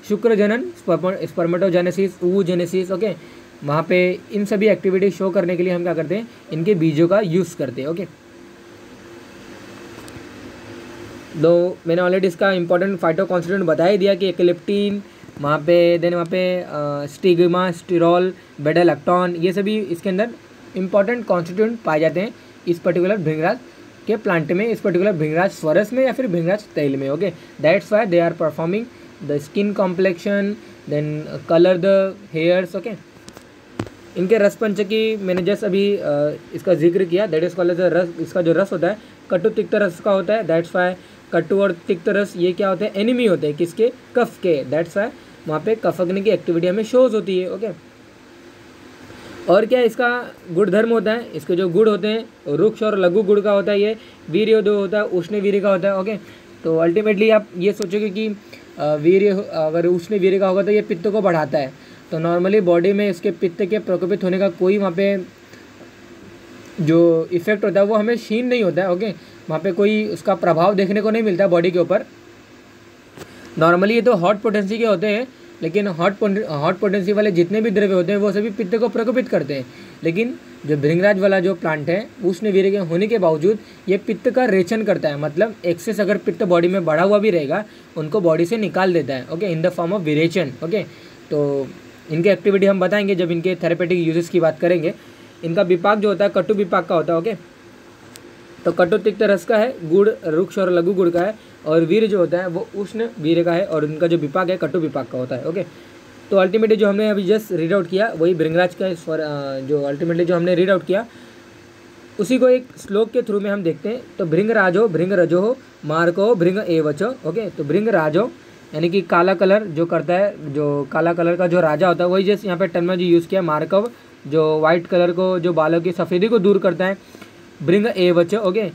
shukra janan, spermatogenesis, oogenesis। Okay, वहाँ पे इन सभी एक्टिविटी शो करने के लिए हम क्या करते हैं? इनके बीजों का यूज़ करते हैं। ओके, दो मैंने ऑलरेडी इसका इंपॉर्टेंट फाइटो कॉन्स्टिट्यूएंट बता ही दिया कि एक्लिप्टीन वहाँ पे, देन वहाँ पे स्टिग्मा, स्टिरॉल, बेटा लैक्टोन, ये सभी इसके अंदर इंपॉर्टेंट कॉन्स्टिट्यूएंट पाए जाते हैं इस पर्टिकुलर भृंगराज के प्लांट में, इस पर्टिकुलर भृंगराज स्वरस में या फिर भृंगराज तेल में। Okay, that's why they are performing the skin complexion, then colour the hairs. Okay, इनके रस पंचकी मैंने जस्ट अभी इसका जिक्र किया, दैट इज कॉल्ड द रस। इसका जो रस होता है कटु तिक्त रस का होता है, दैट्स वाई कटु और तिक्त रस ये क्या होते हैं? एनिमी होते हैं किसके? कफ के, दैट्स वाई वहाँ पे कफग्नि की एक्टिविटी हमें शोज होती है। ओके, और क्या इसका गुण धर्म होता है? इसके जो गुण होते हैं रुक्ष और लघु गुण का होता है, ये वीर्य जो होता है उष्ण वीर्य का होता है। ओके, तो अल्टीमेटली आप ये सोचोगे कि वीर्य अगर उष्ण वीर्य का होगा तो ये पित्त को बढ़ाता है, तो नॉर्मली बॉडी में इसके पित्त के प्रकोपित होने का कोई वहाँ पे जो इफेक्ट होता है वो हमें क्षीण नहीं होता है। ओके, वहाँ पे कोई उसका प्रभाव देखने को नहीं मिलता बॉडी के ऊपर। नॉर्मली ये तो हॉट पोटेंसी के होते हैं, लेकिन हॉट पोटेंसी वाले जितने भी द्रव्य होते हैं वो सभी पित्त को प्रकोपित करते हैं। लेकिन जो भृंगराज वाला जो प्लांट है उष्ण वीर्य के होने के बावजूद ये पित्त का रेचन करता है, मतलब एक्सेस अगर पित्त बॉडी में बढ़ा हुआ भी रहेगा उनको बॉडी से निकाल देता है। Okay, in the form of virechan. Okay, तो इनके एक्टिविटी हम बताएंगे जब इनके थेरेपेटिक यूजेस की बात करेंगे। इनका विपाक जो होता है कटु विपाक का होता है। ओके, तो कटु तिक्त रस का है, गुड़ रुक्ष और लघु गुड़ का है, और वीर जो होता है वो उष्ण वीर्य का है, और उनका जो विपाक है कटु विपाक का होता है। ओके, तो अल्टीमेटली जो हमने अभी जस्ट रीड आउट किया वही भृंगराज का स्वर, जो अल्टीमेटली जो हमने रीड आउट किया उसी को एक श्लोक के थ्रू में हम देखते हैं। तो भृंगराजो भृंगरजो मार्को भृंग एवचो। ओके, तो भृंगराजो यानी कि काला कलर जो करता है, जो काला कलर का जो राजा होता है, वही जैसे यहाँ पे टर्मिनोलॉजी यूज़ किया। मार्कव जो वाइट कलर को, जो बालों की सफ़ेदी को दूर करता है। भृंग एवच। ओके,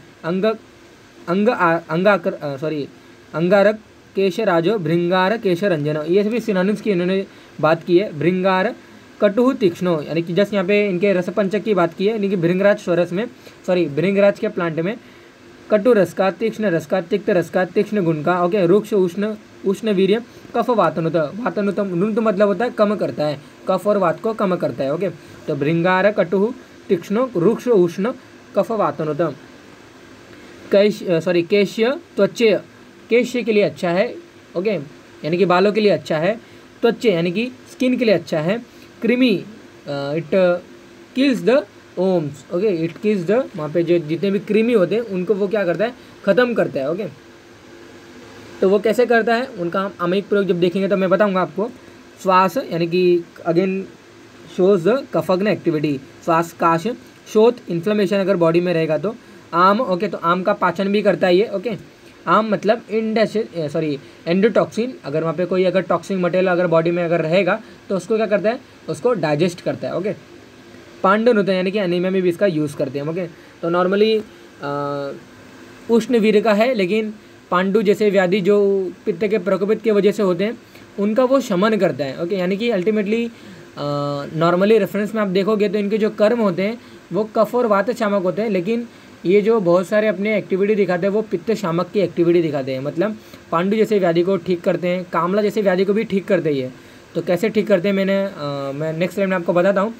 अंगारक केशराजो भृंगार केशरंजन, ये सभी सिनोनिम्स की इन्होंने बात की है। भृंगार कटु तीक्ष्णो, यानी कि जस्ट यहाँ पे इनके रसपंचक की बात की है, यानी कि भृंगराज स्वरस में, सॉरी भृंगराज के प्लांट में कटु रस का, तीक्ष्ण रस का, तिक्त रस का, तीक्ष्ण गुण का। ओके, रुक्ष उष्ण उष्ण वीर्य कफ वातनुत। वातनुत नुत मतलब होता है कम करता है, कफ और वात को कम करता है। ओके, तो भृंगार कटु तीक्ष्ण रुक्ष उष्ण कफ वातनुत। केश्य त्वचे, केश्य के लिए अच्छा है। ओके, यानी कि बालों के लिए अच्छा है। त्वचे यानी कि स्किन के लिए अच्छा है। कृमि, it kills the worms. Okay, it kills the, वहाँ पे जो जितने भी कृमि होते हैं उनको वो क्या करता है, ख़त्म करता है। ओके, तो वो कैसे करता है, उनका हम आमयिक प्रयोग जब देखेंगे तो मैं बताऊंगा आपको। श्वास यानी कि अगेन शोज द कफग्न एक्टिविटी, श्वास काश। शोथ इन्फ्लेमेशन अगर बॉडी में रहेगा तो। आम, ओके, तो आम का पाचन भी करता है ये। ओके, आम मतलब एंडोटॉक्सिन, अगर वहाँ पे कोई अगर टॉक्सिक मटेरियल अगर बॉडी में अगर रहेगा तो उसको क्या करता है, उसको डाइजेस्ट करता है। ओके, पांडुनुत यानी कि एनीमिया में भी इसका यूज़ करते हैं। ओके, तो नॉर्मली उष्ण वीर्य का है, लेकिन पांडु जैसे व्याधि जो पित्त के प्रकोपित की वजह से होते हैं उनका वो शमन करता है। ओके, यानी कि अल्टीमेटली नॉर्मली रेफरेंस में आप देखोगे तो इनके जो कर्म होते हैं वो कफ और वात शामक होते हैं, लेकिन ये जो बहुत सारे अपने एक्टिविटी दिखाते हैं वो पित्त शामक की एक्टिविटी दिखाते हैं। मतलब पांडु जैसे व्याधि को ठीक करते हैं, कामला जैसे व्याधि को भी ठीक करते ही है। तो कैसे ठीक करते हैं मैं नेक्स्ट टाइम में आपको बताता हूँ।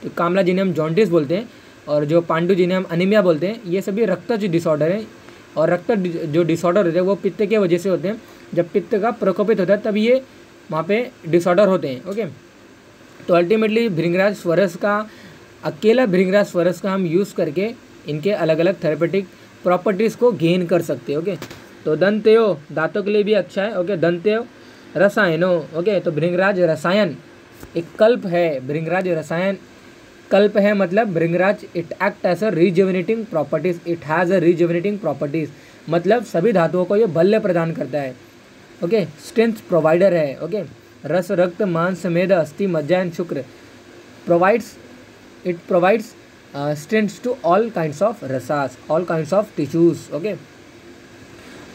तो कामला जिन्हें हम जॉन्डिस बोलते हैं और जो पांडु जिन्हें हम अनीमिया बोलते हैं, ये सभी रक्तज डिसऑर्डर हैं। और रक्त जो डिसऑर्डर होते हैं वो पित्त के वजह से होते हैं। जब पित्त का प्रकोपित होता है तब ये वहाँ पे डिसऑर्डर होते हैं। ओके, तो अल्टीमेटली भृंगराज स्वरस का, अकेला भृंगराज स्वरस का हम यूज़ करके इनके अलग अलग थेरेपेटिक प्रॉपर्टीज़ को गेन कर सकते हैं। ओके, तो दंत्यो दांतों के लिए भी अच्छा है। ओके, दंत्यो रसायनो। ओके, तो भृंगराज रसायन एक कल्प है। भृंगराज रसायन कल्प है, मतलब भृंगराज it act as a rejuvenating properties, it has a rejuvenating properties, मतलब सभी धातुओं को ये बल्य प्रदान करता है। ओके, स्ट्रेंथ प्रोवाइडर है। Okay, ras rakt mans med asthi majja and shukra provides, it provides strength to all kinds of rasas, all kinds of tissues. Okay,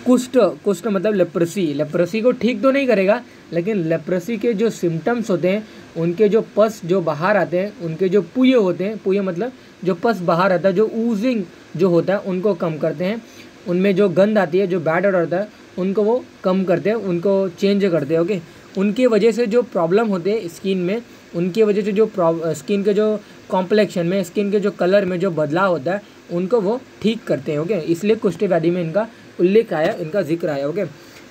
कुष्ठ, कुष्ठ मतलब लेप्रोसी, लेप्रोसी को ठीक तो नहीं करेगा, लेकिन लेप्रोसी के जो सिम्टम्स होते हैं, उनके जो पस जो बाहर आते हैं, उनके जो पुए होते हैं, पुए मतलब जो पस बाहर आता है, जो ऊजिंग जो होता है उनको कम करते हैं। उनमें जो गंध आती है, जो बैड ऑडर होता है, उनको वो कम करते हैं, उनको चेंज करते हैं। ओके, उनकी वजह से जो प्रॉब्लम होते हैं स्किन में, उनकी वजह से जो स्किन के जो कॉम्प्लेक्शन में, स्किन के जो कलर में जो बदलाव होता है, उनको वो ठीक करते हैं। ओके, इसलिए कुष्ठ व्याधि में इनका उल्लेख आया, इनका जिक्र आया। ओके,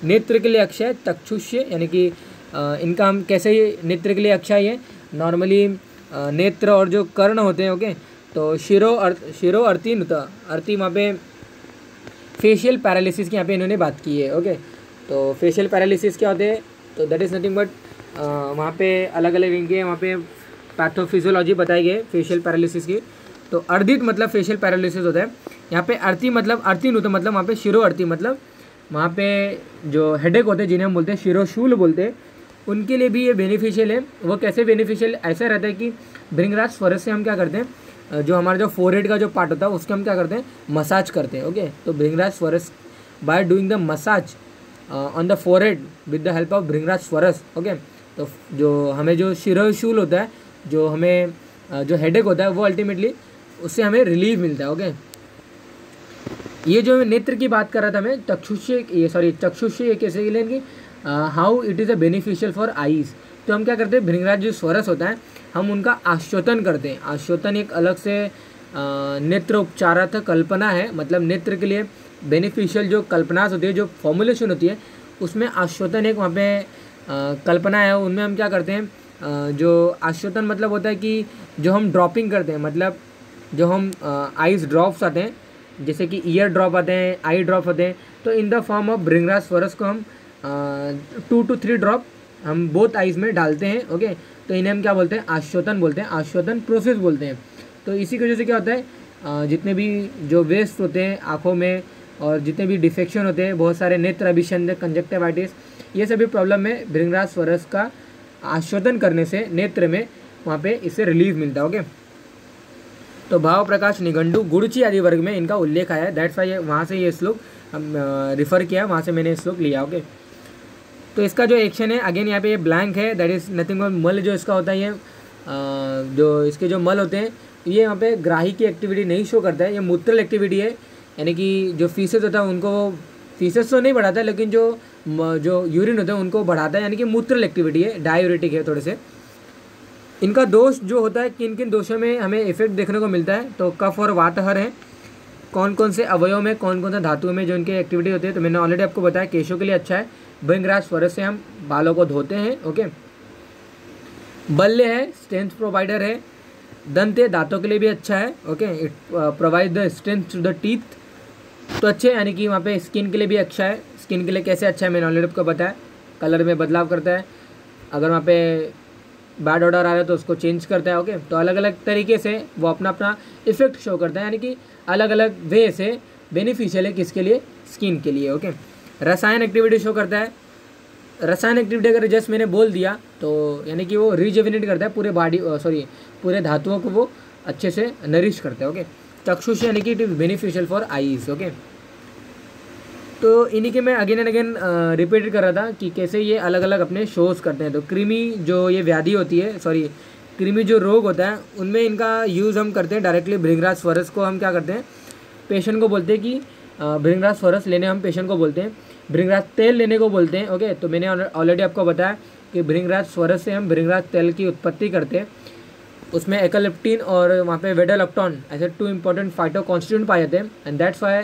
नेत्र के लिए अक्षय तक्षुष्य, यानी कि इनका हम कैसे नेत्र के लिए अक्षय है, नॉर्मली नेत्र और जो कर्ण होते हैं। ओके, तो शिरो अर्थी नुता, अर्थी वहाँ पे फेशियल पैरालिसिस की यहाँ पे इन्होंने बात की है। ओके, तो फेशियल पैरालिसिस क्या होते हैं, तो दैट इज़ नथिंग बट वहाँ पे अलग अलग इनके वहाँ पे पैथोफिजियोलॉजी बताई गई फेशियल पैरालिसिस की। तो अर्धित मतलब फेशियल पैरालिसिस होता है। यहाँ पे अर्थी मतलब अर्थिनुत मतलब वहाँ पे शिरो अर्थी मतलब वहाँ पे जो हेडेक होते हैं जिन्हें हम बोलते हैं शिरोशूल बोलते हैं, उनके लिए भी ये बेनिफिशियल है। वो कैसे बेनिफिशियल, ऐसा रहता है कि भृंगराज स्वरस से हम क्या करते हैं, जो हमारा जो फोरहेड का जो पार्ट होता है उसके हम क्या करते हैं, मसाज करते हैं। ओके, तो bhringraj swaras by doing the massage on the forehead with the help of bhringraj swaras. Okay, तो जो हमें जो शिरोशूल होता है, जो हमें जो हेडेक होता है, वो अल्टीमेटली उससे हमें रिलीफ मिलता है। ओके, ये जो नेत्र की बात कर रहा था मैं, चक्षुष्य ये कैसे लेंगे, how it is a beneficial for eyes. तो हम क्या करते हैं, भृंगराज जो स्वरस होता है हम उनका आश्वतन करते हैं। आश्वतन एक अलग से नेत्र उपचारार्थ कल्पना है, मतलब नेत्र के लिए बेनिफिशियल जो कल्पनास होती है, जो फॉर्मुलेशन होती है, उसमें आश्वतन एक वहाँ पे कल्पना है। उनमें हम क्या करते हैं, जो आश्वतन मतलब होता है कि जो हम ड्रॉपिंग करते हैं, मतलब जो हम आइज ड्रॉप्स आते हैं, जैसे कि ईयर ड्रॉप आते हैं, आई ड्रॉप आते हैं, तो इन द फॉर्म ऑफ भृंगराज स्वरस को हम 2 to 3 ड्रॉप हम बोथ आइज़ में डालते हैं। ओके, तो इन्हें हम क्या बोलते हैं, आश्वासन बोलते हैं, आश्वासन प्रोसेस बोलते हैं। तो इसी की वजह से क्या होता है, जितने भी जो वेस्ट होते हैं आँखों में और जितने भी डिफेक्शन होते हैं, बहुत सारे नेत्र अभिसंध, कंजक्टिवाइटिस, ये सभी प्रॉब्लम में भृंगराज स्वरस का आश्वासन करने से नेत्र में वहाँ पे इससे रिलीफ मिलता है। ओके, तो भाव प्रकाश निघंटु गुरुची आदि वर्ग में इनका उल्लेख आया है, दैट्स वाई वहाँ से ये श्लोक हम रिफ़र किया, वहाँ से मैंने श्लोक लिया। ओके, तो इसका जो एक्शन है अगेन यहाँ पे ये ब्लैंक है, दैट इज़ नथिंग बट मल जो इसका होता है, ये जो इसके जो मल होते हैं ये यहाँ पे ग्राही की एक्टिविटी नहीं शो करता है, ये मूत्रल एक्टिविटी है, यानी कि जो फीसेस होता है उनको फीसेस तो नहीं बढ़ाता है, लेकिन जो यूरिन होता है उनको बढ़ाता है, यानी कि मूत्रल एक्टिविटी है, डायूरेटिक है थोड़े से। इनका दोष जो होता है, किन किन दोषों में हमें इफेक्ट देखने को मिलता है, तो कफ और वातहर है, कौन कौन से अवयव में, कौन कौन से धातुओं में जो इनकी एक्टिविटी होती है, तो मैंने ऑलरेडी आपको बताया केशों के लिए अच्छा है, भृंगराज स्वरस से हम बालों को धोते हैं। ओके, बल्य है, स्ट्रेंथ प्रोवाइडर है, दंत है, दांतों के लिए भी अच्छा है। Okay, it provide the strength to the teeth, तो अच्छे, यानी कि वहाँ पे स्किन के लिए भी अच्छा है। स्किन के लिए कैसे अच्छा है मैंने ऑलरेडी आपको बताया, कलर में बदलाव करता है, अगर वहाँ पे बैड ऑर्डर आ रहा है तो उसको चेंज करता है। ओके, तो अलग अलग तरीके से वो अपना अपना इफेक्ट शो करता है, यानी कि अलग अलग वे से बेनिफिशियल है किसके लिए, स्किन के लिए। ओके, रसायन एक्टिविटी शो करता है, रसायन एक्टिविटी अगर जस्ट मैंने बोल दिया तो यानी कि वो रिजुविनेट करता है पूरे बॉडी, पूरे धातुओं को वो अच्छे से नरिश करता है। ओके, चक्षुष यानी कि it is beneficial for eyes. Okay, तो इन्हीं के मैं अगेन एंड अगेन रिपीट कर रहा था कि कैसे ये अलग अलग अपने शोज करते हैं। तो कृमि जो ये व्याधि होती है, कृमि जो रोग होता है उनमें इनका यूज़ हम करते हैं डायरेक्टली। भृंगराज स्वरस को हम क्या करते हैं, पेशेंट को बोलते हैं कि भृंगराज स्वरस लेने हम पेशेंट को बोलते हैं, भृंगराज तेल लेने को बोलते हैं। ओके, तो मैंने ऑलरेडी आपको बताया कि भृंगराज स्वरस से हम भृंगराज तेल की उत्पत्ति करते हैं, उसमें एकलिप्टिन और वहाँ पे वेडालॉक्टोन ऐसे 2 इंपॉर्टेंट फाइटो कॉन्स्टिट्यूएंट पाए जाते हैं, and that's why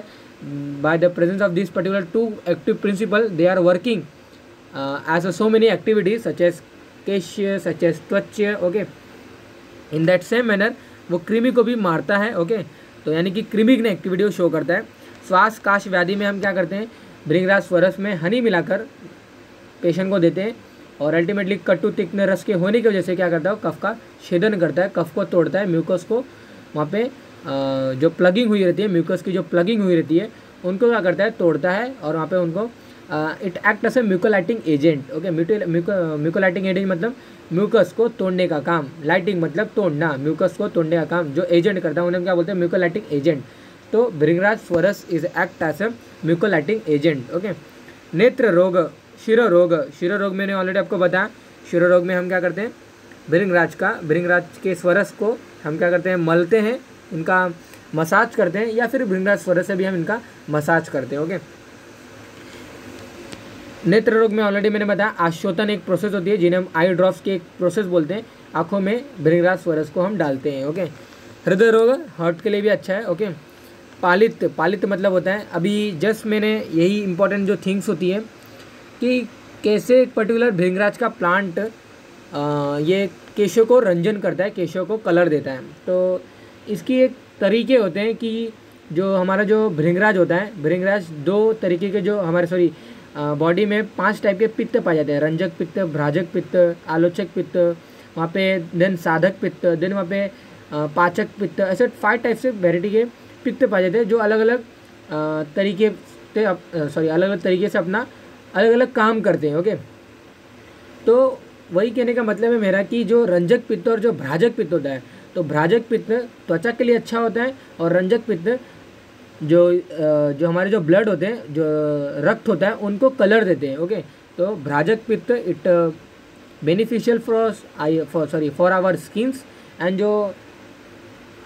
by the presence of this particular 2 active principle they are working as so many activities such as kesh, such as twach. Okay, in that same manner वो कृमि को भी मारता है। ओके, तो यानी कि कृमि ने एक्टिविटी को शो करता है। श्वास काश व्याधि में हम क्या करते हैं, भृंगराज स्वरस में हनी मिलाकर पेशेंट को देते हैं, और अल्टीमेटली कटु तीक्ष्ण रस के होने की वजह से क्या करता है, कफ का छेदन करता है, कफ को तोड़ता है, म्यूकस को वहाँ पे जो प्लगिंग हुई रहती है, म्यूकस की जो प्लगिंग हुई रहती है उनको क्या करता है, तोड़ता है, और वहाँ पे उनको it act as a mucolyting agent. Okay, mucolyting agent मतलब म्यूकस को तोड़ने का काम, लाइटिंग मतलब तोड़ना, म्यूकस को तोड़ने का काम जो एजेंट करता है उन्हें क्या बोलते हैं, म्यूकोलाइटिंग एजेंट। तो bhringraj swaras is act as a mucolyting agent. Okay, नेत्र रोग, शिरोरोग मैंने ऑलरेडी आपको बताया, शिरोरोग में हम क्या करते हैं, भृंगराज के स्वरस को हम क्या करते हैं, मलते हैं, इनका मसाज करते हैं, या फिर भृंगराज स्वरस से भी हम इनका मसाज करते हैं। ओके, नेत्र रोग में ऑलरेडी मैंने बताया आश्वासन एक प्रोसेस होती है जिन्हें हम आई ड्रॉप्स की एक प्रोसेस बोलते हैं, आँखों में भृंगराज स्वरस को हम डालते हैं। ओके, हृदय रोग हार्ट के लिए भी अच्छा है। ओके, पालित मतलब होता है, अभी जस्ट मैंने यही इंपॉर्टेंट जो थिंग्स होती है कि कैसे एक पर्टिकुलर भृंगराज का प्लांट ये केशों को रंजन करता है, केशों को कलर देता है। तो इसकी एक तरीके होते हैं कि जो हमारा जो भृंगराज होता है, भृंगराज 2 तरीके के जो हमारे बॉडी में 5 टाइप के पित्त पाए जाते हैं, रंजक पित्त, भ्राजक पित्त, आलोचक पित्त, वहाँ पे देन साधक पित्त, देन वहाँ पे पाचक पित्त, ऐसे 5 टाइप से वेराइटी के पित्त पाए जाते हैं जो अलग अलग तरीके से अपना अलग अलग काम करते हैं। ओके, तो वही कहने का मतलब है मेरा कि जो रंजक पित्त और जो भ्राजक पित्त होता है, तो भ्राजक पित्त त्वचा के लिए अच्छा होता है, और रंजक पित्त जो हमारे जो ब्लड होते हैं, जो रक्त होता है, उनको कलर देते हैं। ओके, तो भ्राजक पित्त it beneficial for our skins, and जो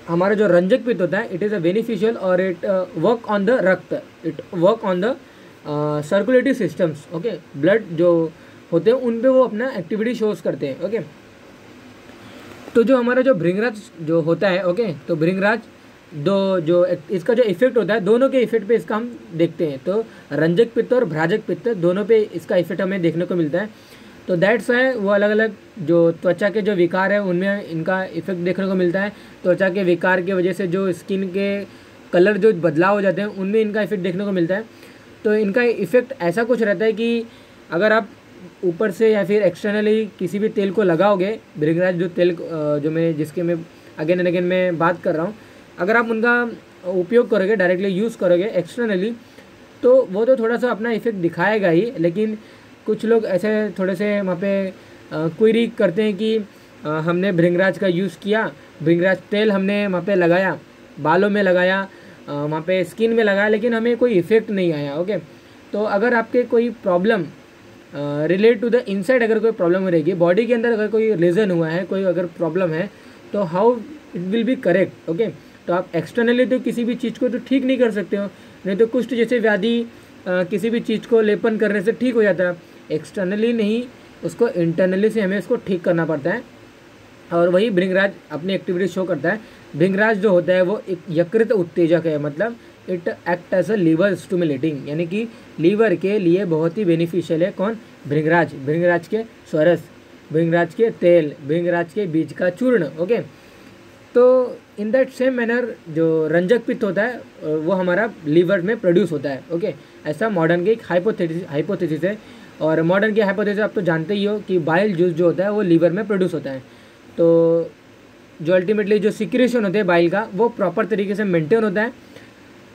हमारा जो रंजक पित्त होता है इट इज़ अ बेनिफिशियल और इट वर्क ऑन द रक्त, it work on the circulatory systems. Okay, blood जो होते हैं उन पे वो अपना एक्टिविटी शोज करते हैं। ओके, तो जो हमारा जो भृंगराज जो होता है, ओके, तो भृंगराज जो इसका जो इफेक्ट होता है, दोनों के इफेक्ट पे इसका हम देखते हैं। तो रंजक पित्त और भ्राजक पित्त दोनों पे इसका इफेक्ट हमें देखने को मिलता है। तो दैट्स वाई वो अलग अलग जो त्वचा के जो विकार है उनमें इनका इफेक्ट देखने को मिलता है। त्वचा के विकार की वजह से जो स्किन के कलर जो बदलाव हो जाते हैं उनमें इनका इफेक्ट देखने को मिलता है। तो इनका इफेक्ट ऐसा कुछ रहता है कि अगर आप ऊपर से या फिर एक्सटर्नली किसी भी तेल को लगाओगे, भृंगराज जो तेल जो मैं जिसके मैं अगेन एंड अगेन मैं बात कर रहा हूँ, अगर आप उनका उपयोग करोगे, डायरेक्टली यूज़ करोगे एक्सटर्नली, तो वो तो थोड़ा सा अपना इफेक्ट दिखाएगा ही, लेकिन कुछ लोग ऐसे थोड़े से वहाँ पे क्वेरी करते हैं कि हमने भृंगराज का यूज़ किया, भृंगराज तेल हमने वहाँ पे लगाया, बालों में लगाया, वहाँ पे स्किन में लगाया, लेकिन हमें कोई इफ़ेक्ट नहीं आया। ओके, तो अगर आपके कोई problem relate to the inside, अगर कोई प्रॉब्लम रहेगी बॉडी के अंदर, अगर कोई रीज़न हुआ है, कोई अगर प्रॉब्लम है, तो how it will be correct. Okay, तो आप एक्सटर्नली तो किसी भी चीज़ को तो ठीक नहीं कर सकते हो, नहीं तो कुष्ठ जैसे व्याधि किसी भी चीज़ को लेपन करने से ठीक हो जाता है, एक्सटर्नली नहीं, उसको इंटरनली से हमें उसको ठीक करना पड़ता है। और वही भृंगराज अपनी एक्टिविटी शो करता है। भृंगराज जो होता है वो एक यकृत उत्तेजक है, मतलब it act as a liver stimulating, यानी कि लीवर के लिए बहुत ही बेनिफिशियल है। कौन? भृंगराज, भृंगराज के स्वरस, भृंगराज के तेल, भृंगराज के बीज का चूर्ण। ओके, तो इन दैट सेम मैनर जो रंजक पित्त होता है वो हमारा लीवर में प्रोड्यूस होता है। ओके, ऐसा मॉडर्न की एक हाइपोथेसिस है। और मॉडर्न की हाइपोथेसिस आप तो जानते ही हो कि बाइल जूस जो होता है वो लीवर में प्रोड्यूस होता है। तो जो अल्टीमेटली जो सिक्रेशन होते हैं बाइल का, वो प्रॉपर तरीके से मेंटेन होता है।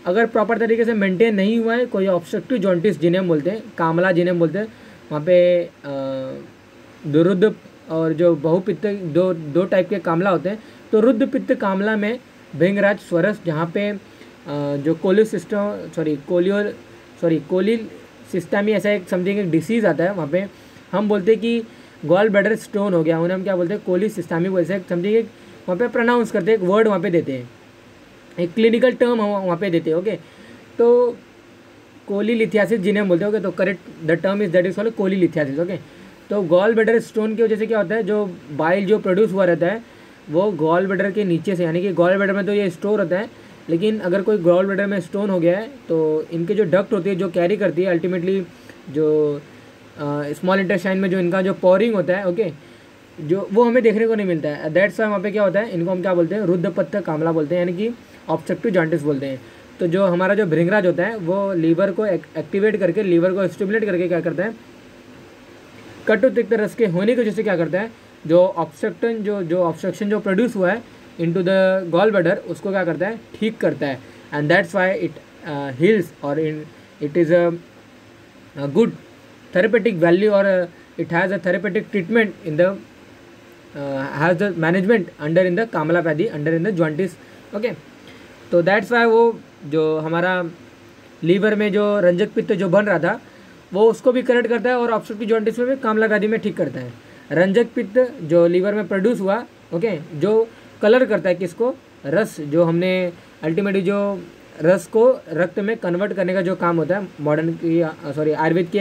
अगर प्रॉपर तरीके से मेंटेन नहीं हुआ है, कोई ऑब्स्ट्रक्टिव जॉन्टिस जिन्हें हम बोलते हैं, कामला जिन्हें हम बोलते हैं, वहाँ पे दुरुद्ध और जो बहुपित्त, दो टाइप के कामला होते हैं। तो रुद्ध पित्त कामला में भृंगराज स्वरस, जहाँ पे जो कोलिसिस्टमी ऐसा एक समथिंग एक डिसीज़ आता है, वहाँ पे हम बोलते हैं कि गॉल ब्लैडर स्टोन हो गया, उन्हें हम क्या बोलते हैं? कोलिसिस्टमी बोलते हैं, समथिंग एक वहाँ पे प्रोनाउंस करते हैं, एक वर्ड वहाँ पे देते हैं, एक क्लिनिकल टर्म वहाँ पे देते हैं। ओके, तो कोलिलिथियासिस जिन्हें हम बोलते हैं। ओके, तो correct the term is that is called cholelithiasis. Okay, तो गॉल ब्लैडर स्टोन की वजह से क्या होता है, जो बाइल जो प्रोड्यूस हुआ रहता है वो गॉल ब्लैडर के नीचे से, यानी कि गॉल ब्लैडर में तो ये स्टोर होता है, लेकिन अगर कोई गॉल ब्लैडर में स्टोन हो गया है तो इनके जो डक्ट होती है जो कैरी करती है अल्टीमेटली जो स्मॉल इंटेस्टाइन में जो इनका जो पोरिंग होता है, ओके, जो वो हमें देखने को नहीं मिलता है। दैट्स वाई वहाँ पे क्या होता है, इनको हम क्या बोलते हैं? रुद्धपत्त कामला बोलते हैं, यानी कि ऑब्स्ट्रक्टिव जॉन्टिस बोलते हैं। तो जो हमारा जो भृंगराज होता है वो लीवर को एक्टिवेट करके, लीवर को स्टिमुलेट करके क्या करता है, कटु तिक्त रस के होने की वजह से क्या करता है, जो ऑब्स्ट्रक्शन जो प्रोड्यूस हुआ है इनटू द गॉल ब्लैडर, उसको क्या करता है? ठीक करता है। And that's why it heals और it is a good therapeutic value, और it has a therapeutic treatment in the has the management under in the कामलापैथी, under in the jaundice. Okay, तो दैट्स वाई वो जो हमारा liver में जो रंजक पित्त जो बन रहा था वो उसको भी करेक्ट करता है, और ऑब्स्ट्रक्टिव जॉन्टिस में भी कामलापैथी में ठीक करता है। रंजक पित्त जो लीवर में प्रोड्यूस हुआ, ओके, जो कलर करता है किसको? रस, जो हमने अल्टीमेटली जो रस को रक्त में कन्वर्ट करने का जो काम होता है, मॉडर्न की आयुर्वेद की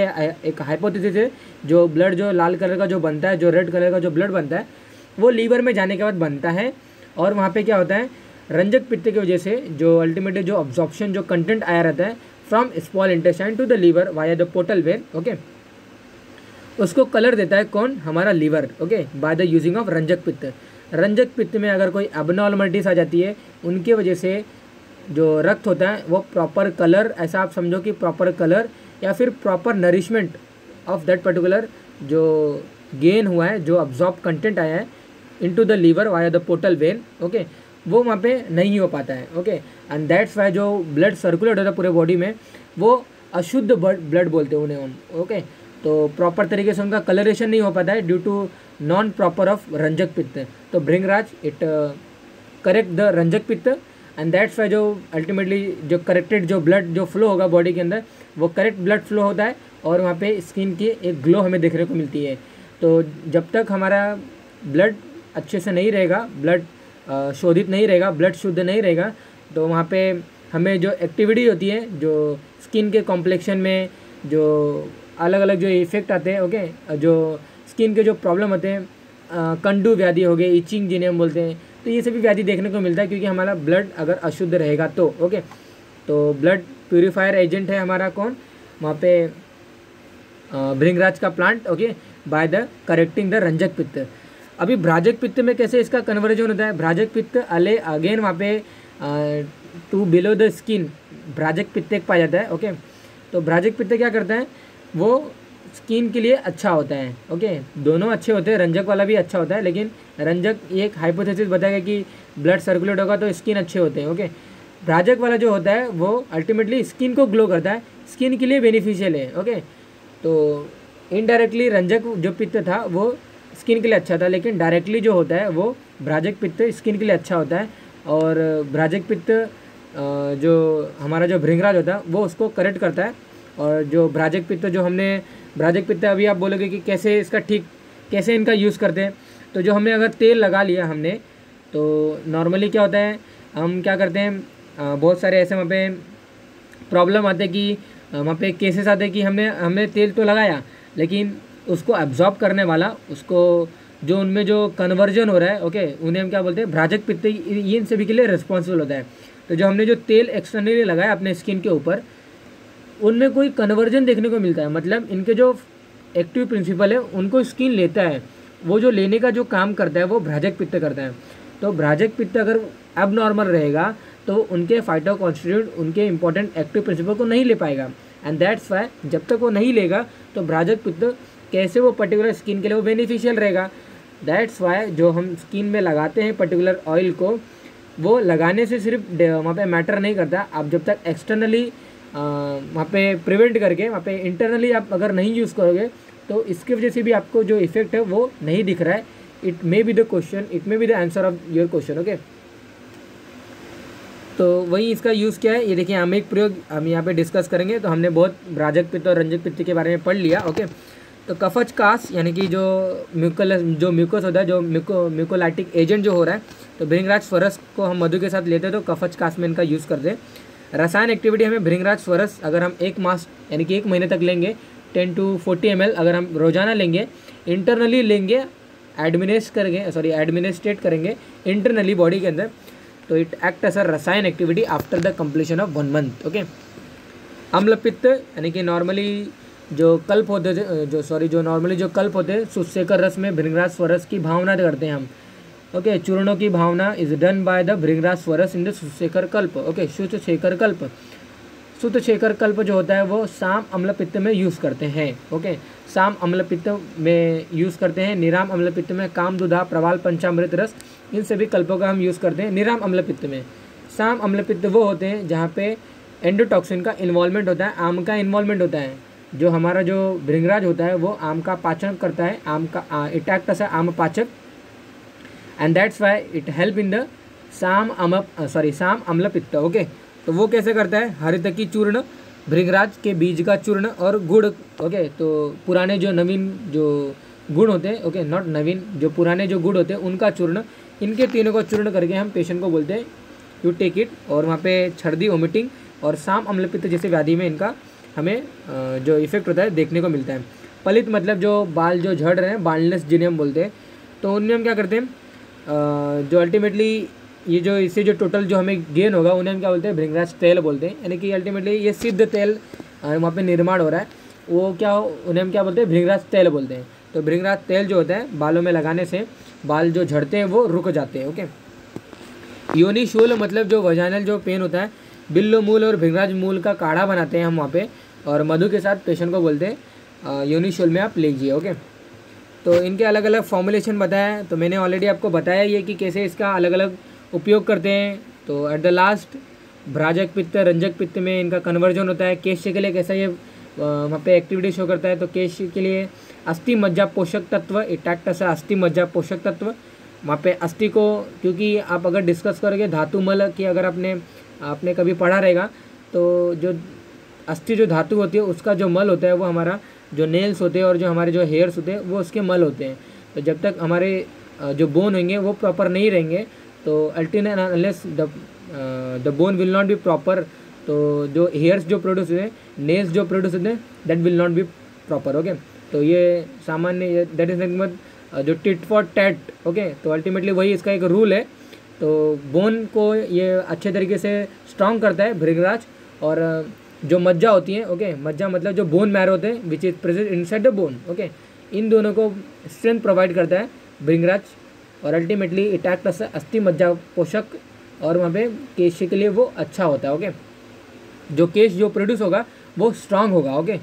एक हाइपोथेसिस है, जो ब्लड जो लाल कलर का जो बनता है, जो रेड कलर का जो ब्लड बनता है, वो लीवर में जाने के बाद बनता है। और वहाँ पे क्या होता है, रंजक पित्त की वजह से जो अल्टीमेटली जो अब्जॉर्प्शन जो कंटेंट आया रहता है from small intestine to the liver via the portal vein, okay, उसको कलर देता है कौन? हमारा liver. Okay, by the using of रंजक पित्त। रंजक पित्त में अगर कोई एबनॉर्मलिटीज आ जाती है, उनकी वजह से जो रक्त होता है वो प्रॉपर कलर, ऐसा आप समझो कि प्रॉपर कलर या फिर proper nourishment of that particular जो गेन हुआ है, जो अब्जॉर्ब कंटेंट आया है into the liver via the portal vein, okay, वो वहाँ पे नहीं हो पाता है। ओके, एंड दैट्स वाई जो ब्लड सर्कुलेट होता है पूरे बॉडी में, वो अशुद्ध ब्लड बोलते हैं उन्हें हम। ओके, तो प्रॉपर तरीके से उनका कलरेशन नहीं हो पाता है due to non proper of रंजक पित्त। तो bhringraj it correct the ranjak pitta, and that's why जो अल्टीमेटली जो करेक्टेड जो ब्लड जो फ्लो होगा बॉडी के अंदर, वो करेक्ट ब्लड फ्लो होता है, और वहाँ पे स्किन की एक ग्लो हमें देखने को मिलती है। तो जब तक हमारा ब्लड अच्छे से नहीं रहेगा, ब्लड शोधित नहीं रहेगा, ब्लड शुद्ध नहीं रहेगा, तो वहाँ पे हमें जो एक्टिविटी होती है, जो स्किन के कॉम्प्लेक्शन में जो अलग अलग जो इफेक्ट आते हैं, ओके, जो स्किन के जो प्रॉब्लम होते हैं, कंडू व्याधि हो गए, इचिंग जिन्हें हम बोलते हैं, तो ये सभी व्याधि देखने को मिलता है क्योंकि हमारा ब्लड अगर अशुद्ध रहेगा तो। ओके, तो ब्लड प्यूरिफायर एजेंट है हमारा कौन? वहाँ पे भृंगराज का plant, okay, by the correcting the ranjak पित्त। अभी भ्राजक पित्त में कैसे इसका कन्वर्जन होता है? भ्राजक पित्त अगेन वहाँ पे टू बिलो द स्किन भ्राजक पित्त एक पाया जाता है। ओके, तो भ्राजक पित्त क्या करता है, वो स्किन के लिए अच्छा होता है। ओके, दोनों अच्छे होते हैं, रंजक वाला भी अच्छा होता है, लेकिन रंजक एक हाइपोथेसिस बताएगा कि ब्लड सर्कुलेट होगा तो स्किन अच्छे होते हैं। ओके, भ्राजक वाला जो होता है वो अल्टीमेटली स्किन को ग्लो करता है, स्किन के लिए बेनिफिशियल है। ओके, तो इनडायरेक्टली रंजक जो पित्त था वो स्किन के लिए अच्छा था, लेकिन डायरेक्टली जो होता है वो भ्राजक पित्त स्किन के लिए अच्छा होता है। और भ्राजक पित्त जो हमारा जो भृंगराज होता है वो उसको करेक्ट करता है। और जो भ्राजक पित्त जो हमने भ्राजक पित्त अभी आप बोलोगे कि कैसे इसका ठीक कैसे इनका यूज़ करते हैं, तो जो हमने अगर तेल लगा लिया हमने, तो नॉर्मली क्या होता है, हम क्या करते हैं, बहुत सारे ऐसे वहाँ पे प्रॉब्लम आते हैं कि वहाँ पे केसेस आते हैं कि हमने तेल तो लगाया, लेकिन उसको एब्जॉर्ब करने वाला, उसको जो उनमें जो कन्वर्जन हो रहा है, ओके, उन्हें हम क्या बोलते हैं, भ्राजक पित्त, ये इन सभी के लिए रिस्पॉन्सिबल होता है। तो जो हमने जो तेल एक्सटर्नली लगाया अपने स्किन के ऊपर, उनमें कोई कन्वर्जन देखने को मिलता है, मतलब इनके जो एक्टिव प्रिंसिपल है उनको स्किन लेता है, वो जो लेने का जो काम करता है वो भ्राजक पित्त करता है। तो भ्राजक पित्त अगर अब नॉर्मल रहेगा तो उनके फाइटो कॉन्स्टिट्यूट, उनके इंपॉर्टेंट एक्टिव प्रिंसिपल को नहीं ले पाएगा, एंड दैट्स वाई जब तक वो नहीं लेगा तो भ्राजक पित्त कैसे वो पर्टिकुलर स्किन के लिए वो बेनिफिशियल रहेगा। दैट्स वाई जो हम स्किन में लगाते हैं पर्टिकुलर ऑयल को, वो लगाने से सिर्फ वहाँ पे मैटर नहीं करता, आप जब तक एक्सटर्नली वहाँ पे प्रिवेंट करके वहाँ पे इंटरनली आप अगर नहीं यूज़ करोगे तो इसकी वजह से भी आपको जो इफेक्ट है वो नहीं दिख रहा है। It may be the question, it may be the answer of your question. Okay, तो वही इसका यूज़ क्या है, ये देखिए हम एक प्रयोग हम यहाँ पे डिस्कस करेंगे। तो हमने बहुत भ्राजक पित्त और रंजक पित्त के बारे में पढ़ लिया। ओके, तो कफज कास यानी कि जो म्यूकस होता है, जो म्यूकोलाइटिक एजेंट जो हो रहा है, तो भृंगराज स्वरस को हम मधु के साथ लेते हैं तो कफज कास में इनका यूज़ करते हैं। रसायन एक्टिविटी हमें भृंगराज स्वरस अगर हम 1 मास यानी कि 1 महीने तक लेंगे, 10 to 40 ml अगर हम रोजाना लेंगे, इंटरनली लेंगे, एडमिनिस्ट्रेट करेंगे इंटरनली बॉडी के अंदर, तो इट एक्ट एज अ रसायन activity after the completion of 1 month। Okay, अम्ल पित्त यानी कि नॉर्मली जो कल्प होते थे जो कल्प होते हैं सुसेकर रस में भृंगराज स्वरस की भावना करते हैं हम। ओके, चूर्णों की भावना is done by the bhringraj swaras in the सुसेकर कल्प। ओके, शुद्ध शेखर कल्प जो होता है वो साम अम्ल पित्त में यूज़ करते हैं। ओके, साम अम्ल पित्त में यूज़ करते हैं। निराम अम्ल पित्त में कामदुधा, प्रवाल, पंचामृत रस, इन सभी कल्पों का हम यूज़ करते हैं निराम अम्ल पित्त में। साम अम्ल पित्त वो होते हैं जहाँ पे एंडोटॉक्सिन का इन्वॉल्वमेंट होता है, आम का इन्वॉल्वमेंट होता है। जो हमारा जो भृंगराज होता है वो आम का पाचन करता है, आम का इट एक्ट एज आम पाचक, and that's why it help in the साम अम्ल पित्त। ओके, तो वो कैसे करता है, हरितकी चूर्ण, भृंगराज के बीज का चूर्ण और गुड़। ओके, तो पुराने जो नवीन जो गुण होते हैं, ओके नॉट नवीन, जो पुराने जो गुड़ होते हैं उनका चूर्ण, इनके तीनों को चूर्ण करके हम पेशेंट को बोलते हैं यू टेक इट। और वहाँ पे छर्दी, वोमिटिंग और साम अम्लपित्त जैसे व्याधि में इनका हमें जो इफेक्ट होता है देखने को मिलता है। पलित मतलब जो बाल जो झड़ रहे हैं, बालनेस जिन्हें हम बोलते हैं, तो उनमें हम क्या करते हैं, जो अल्टीमेटली ये जो इससे जो टोटल जो हमें गेन होगा उन्हें हम क्या बोलते हैं, भृंगराज तेल बोलते हैं। यानी कि अल्टीमेटली ये सिद्ध तेल वहाँ पे निर्माण हो रहा है, वो क्या उन्हें हम क्या बोलते हैं, भृंगराज तेल बोलते हैं। तो भृंगराज तेल जो होता है बालों में लगाने से बाल जो झड़ते हैं वो रुक जाते हैं। ओके, योनि शूल मतलब जो वजाइनल जो पेन होता है, बिल्लो मूल और भृंगराज मूल का काढ़ा बनाते हैं हम वहाँ पे, और मधु के साथ पेशेंट को बोलते हैं योनि शूल में आप लीजिए। ओके, तो इनके अलग अलग फॉर्मुलेशन बताया है, तो मैंने ऑलरेडी आपको बताया ये कि कैसे इसका अलग अलग उपयोग करते हैं। तो एट द लास्ट भ्राजक पित्त, रंजक पित्त में इनका कन्वर्जन होता है। केश के लिए कैसा ये वहाँ पे एक्टिविटी शो करता है, तो केश के लिए अस्थि मज्जा पोषक तत्व, इटैक्ट ऐसा अस्थि मज्जा पोषक तत्व, वहाँ पे अस्थि को, क्योंकि आप अगर डिस्कस करोगे धातु मल की, अगर आपने कभी पढ़ा रहेगा, तो जो अस्थि जो धातु होती है उसका जो मल होता है वो हमारा जो नेल्स होते हैं और जो हमारे जो हेयर्स होते हैं वो उसके मल होते हैं। तो जब तक हमारे जो बोन होंगे वो प्रॉपर नहीं रहेंगे, तो ultimate unless the bone will not be proper, तो जो हेयर्स जो प्रोड्यूस होते हैं, नेल्स जो प्रोड्यूस होते हैं, that will not be proper. Okay, तो ये सामान्य दैट इज नथिंग जो टिट फॉर टैट। ओके, तो अल्टीमेटली वही इसका एक रूल है। तो बोन को ये अच्छे तरीके से स्ट्रॉन्ग करता है भृंगराज, और जो मज्जा होती है, ओके मज्जा मतलब जो बोन मैरो होते हैं which is present inside the bone, okay in दोनों को स्ट्रेंथ प्रोवाइड करता है भृंगराज, और अल्टीमेटली इट एक्ट एज अस्थि मज्जा पोषक, और वहाँ पे केश के लिए वो अच्छा होता है। ओके, जो केश जो प्रोड्यूस होगा वो स्ट्रांग होगा। ओके,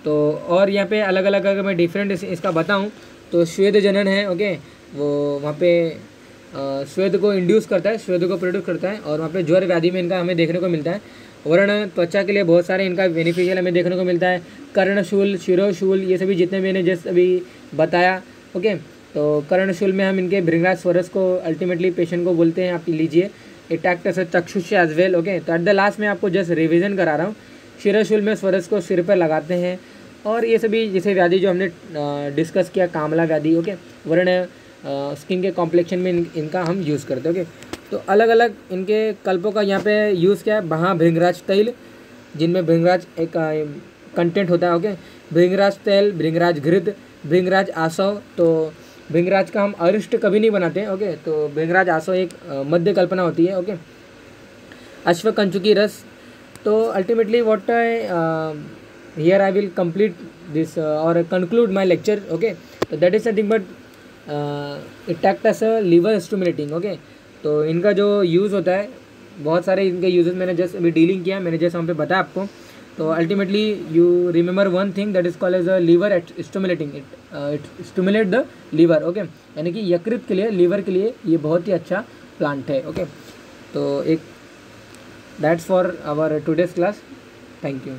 तो और यहाँ पे अलग अलग अगर मैं डिफरेंट इसका बताऊँ तो श्वेत जनन है, ओके, वो वहाँ पे श्वेत को इंड्यूस करता है, श्वेत को प्रोड्यूस करता है, और वहाँ पे ज्वर व्याधि में इनका हमें देखने को मिलता है। वर्ण त्वचा के लिए बहुत सारे इनका बेनिफिशियल हमें देखने को मिलता है। कर्णशूल, शिरोशूल, ये सभी जितने मैंने जैसे अभी बताया, ओके। तो कर्णशूल में हम इनके भृंगराज स्वरस को अल्टीमेटली पेशेंट को बोलते हैं, आप लीजिए। It act as a chakshushya as well, okay. तो एट द लास्ट में आपको जस्ट रिविजन करा रहा हूँ। शिरोशूल में स्वरस को सिर पर लगाते हैं, और ये सभी जैसे व्याधि जो हमने डिस्कस किया, कामला व्याधि, ओके। वर्ण स्किन के कॉम्प्लेक्शन में इनका हम यूज़ करते हैं, ओके। तो अलग अलग इनके कल्पों का यहाँ पे यूज़ क्या है, वहाँ भृंगराज तैल, जिनमें भृंगराज एक कंटेंट होता है, ओके। भृंगराज तेल, भृंगराज घृत, भृंगराज आसव। तो भृंगराज का हम अरिष्ट कभी नहीं बनाते हैं, ओके। तो भृंगराज आसव एक मध्य कल्पना होती है, ओके। अश्वकंचुकी रस। तो ultimately what here I will complete this और कंक्लूड माय लेक्चर, ओके। तो that is something but it act as a liver stimulating, okay. तो इनका जो यूज़ होता है, बहुत सारे इनके यूजेस मैंने जस्ट अभी डीलिंग किया, मैंने जैसे वहाँ पे बताया आपको। तो ultimately you remember one thing that is called as a liver stimulating, it stimulate the liver, okay. यानी कि यकृत के लिए, लीवर के लिए ये बहुत ही अच्छा प्लांट है, ओके। तो एक that's for our today's class. Thank you.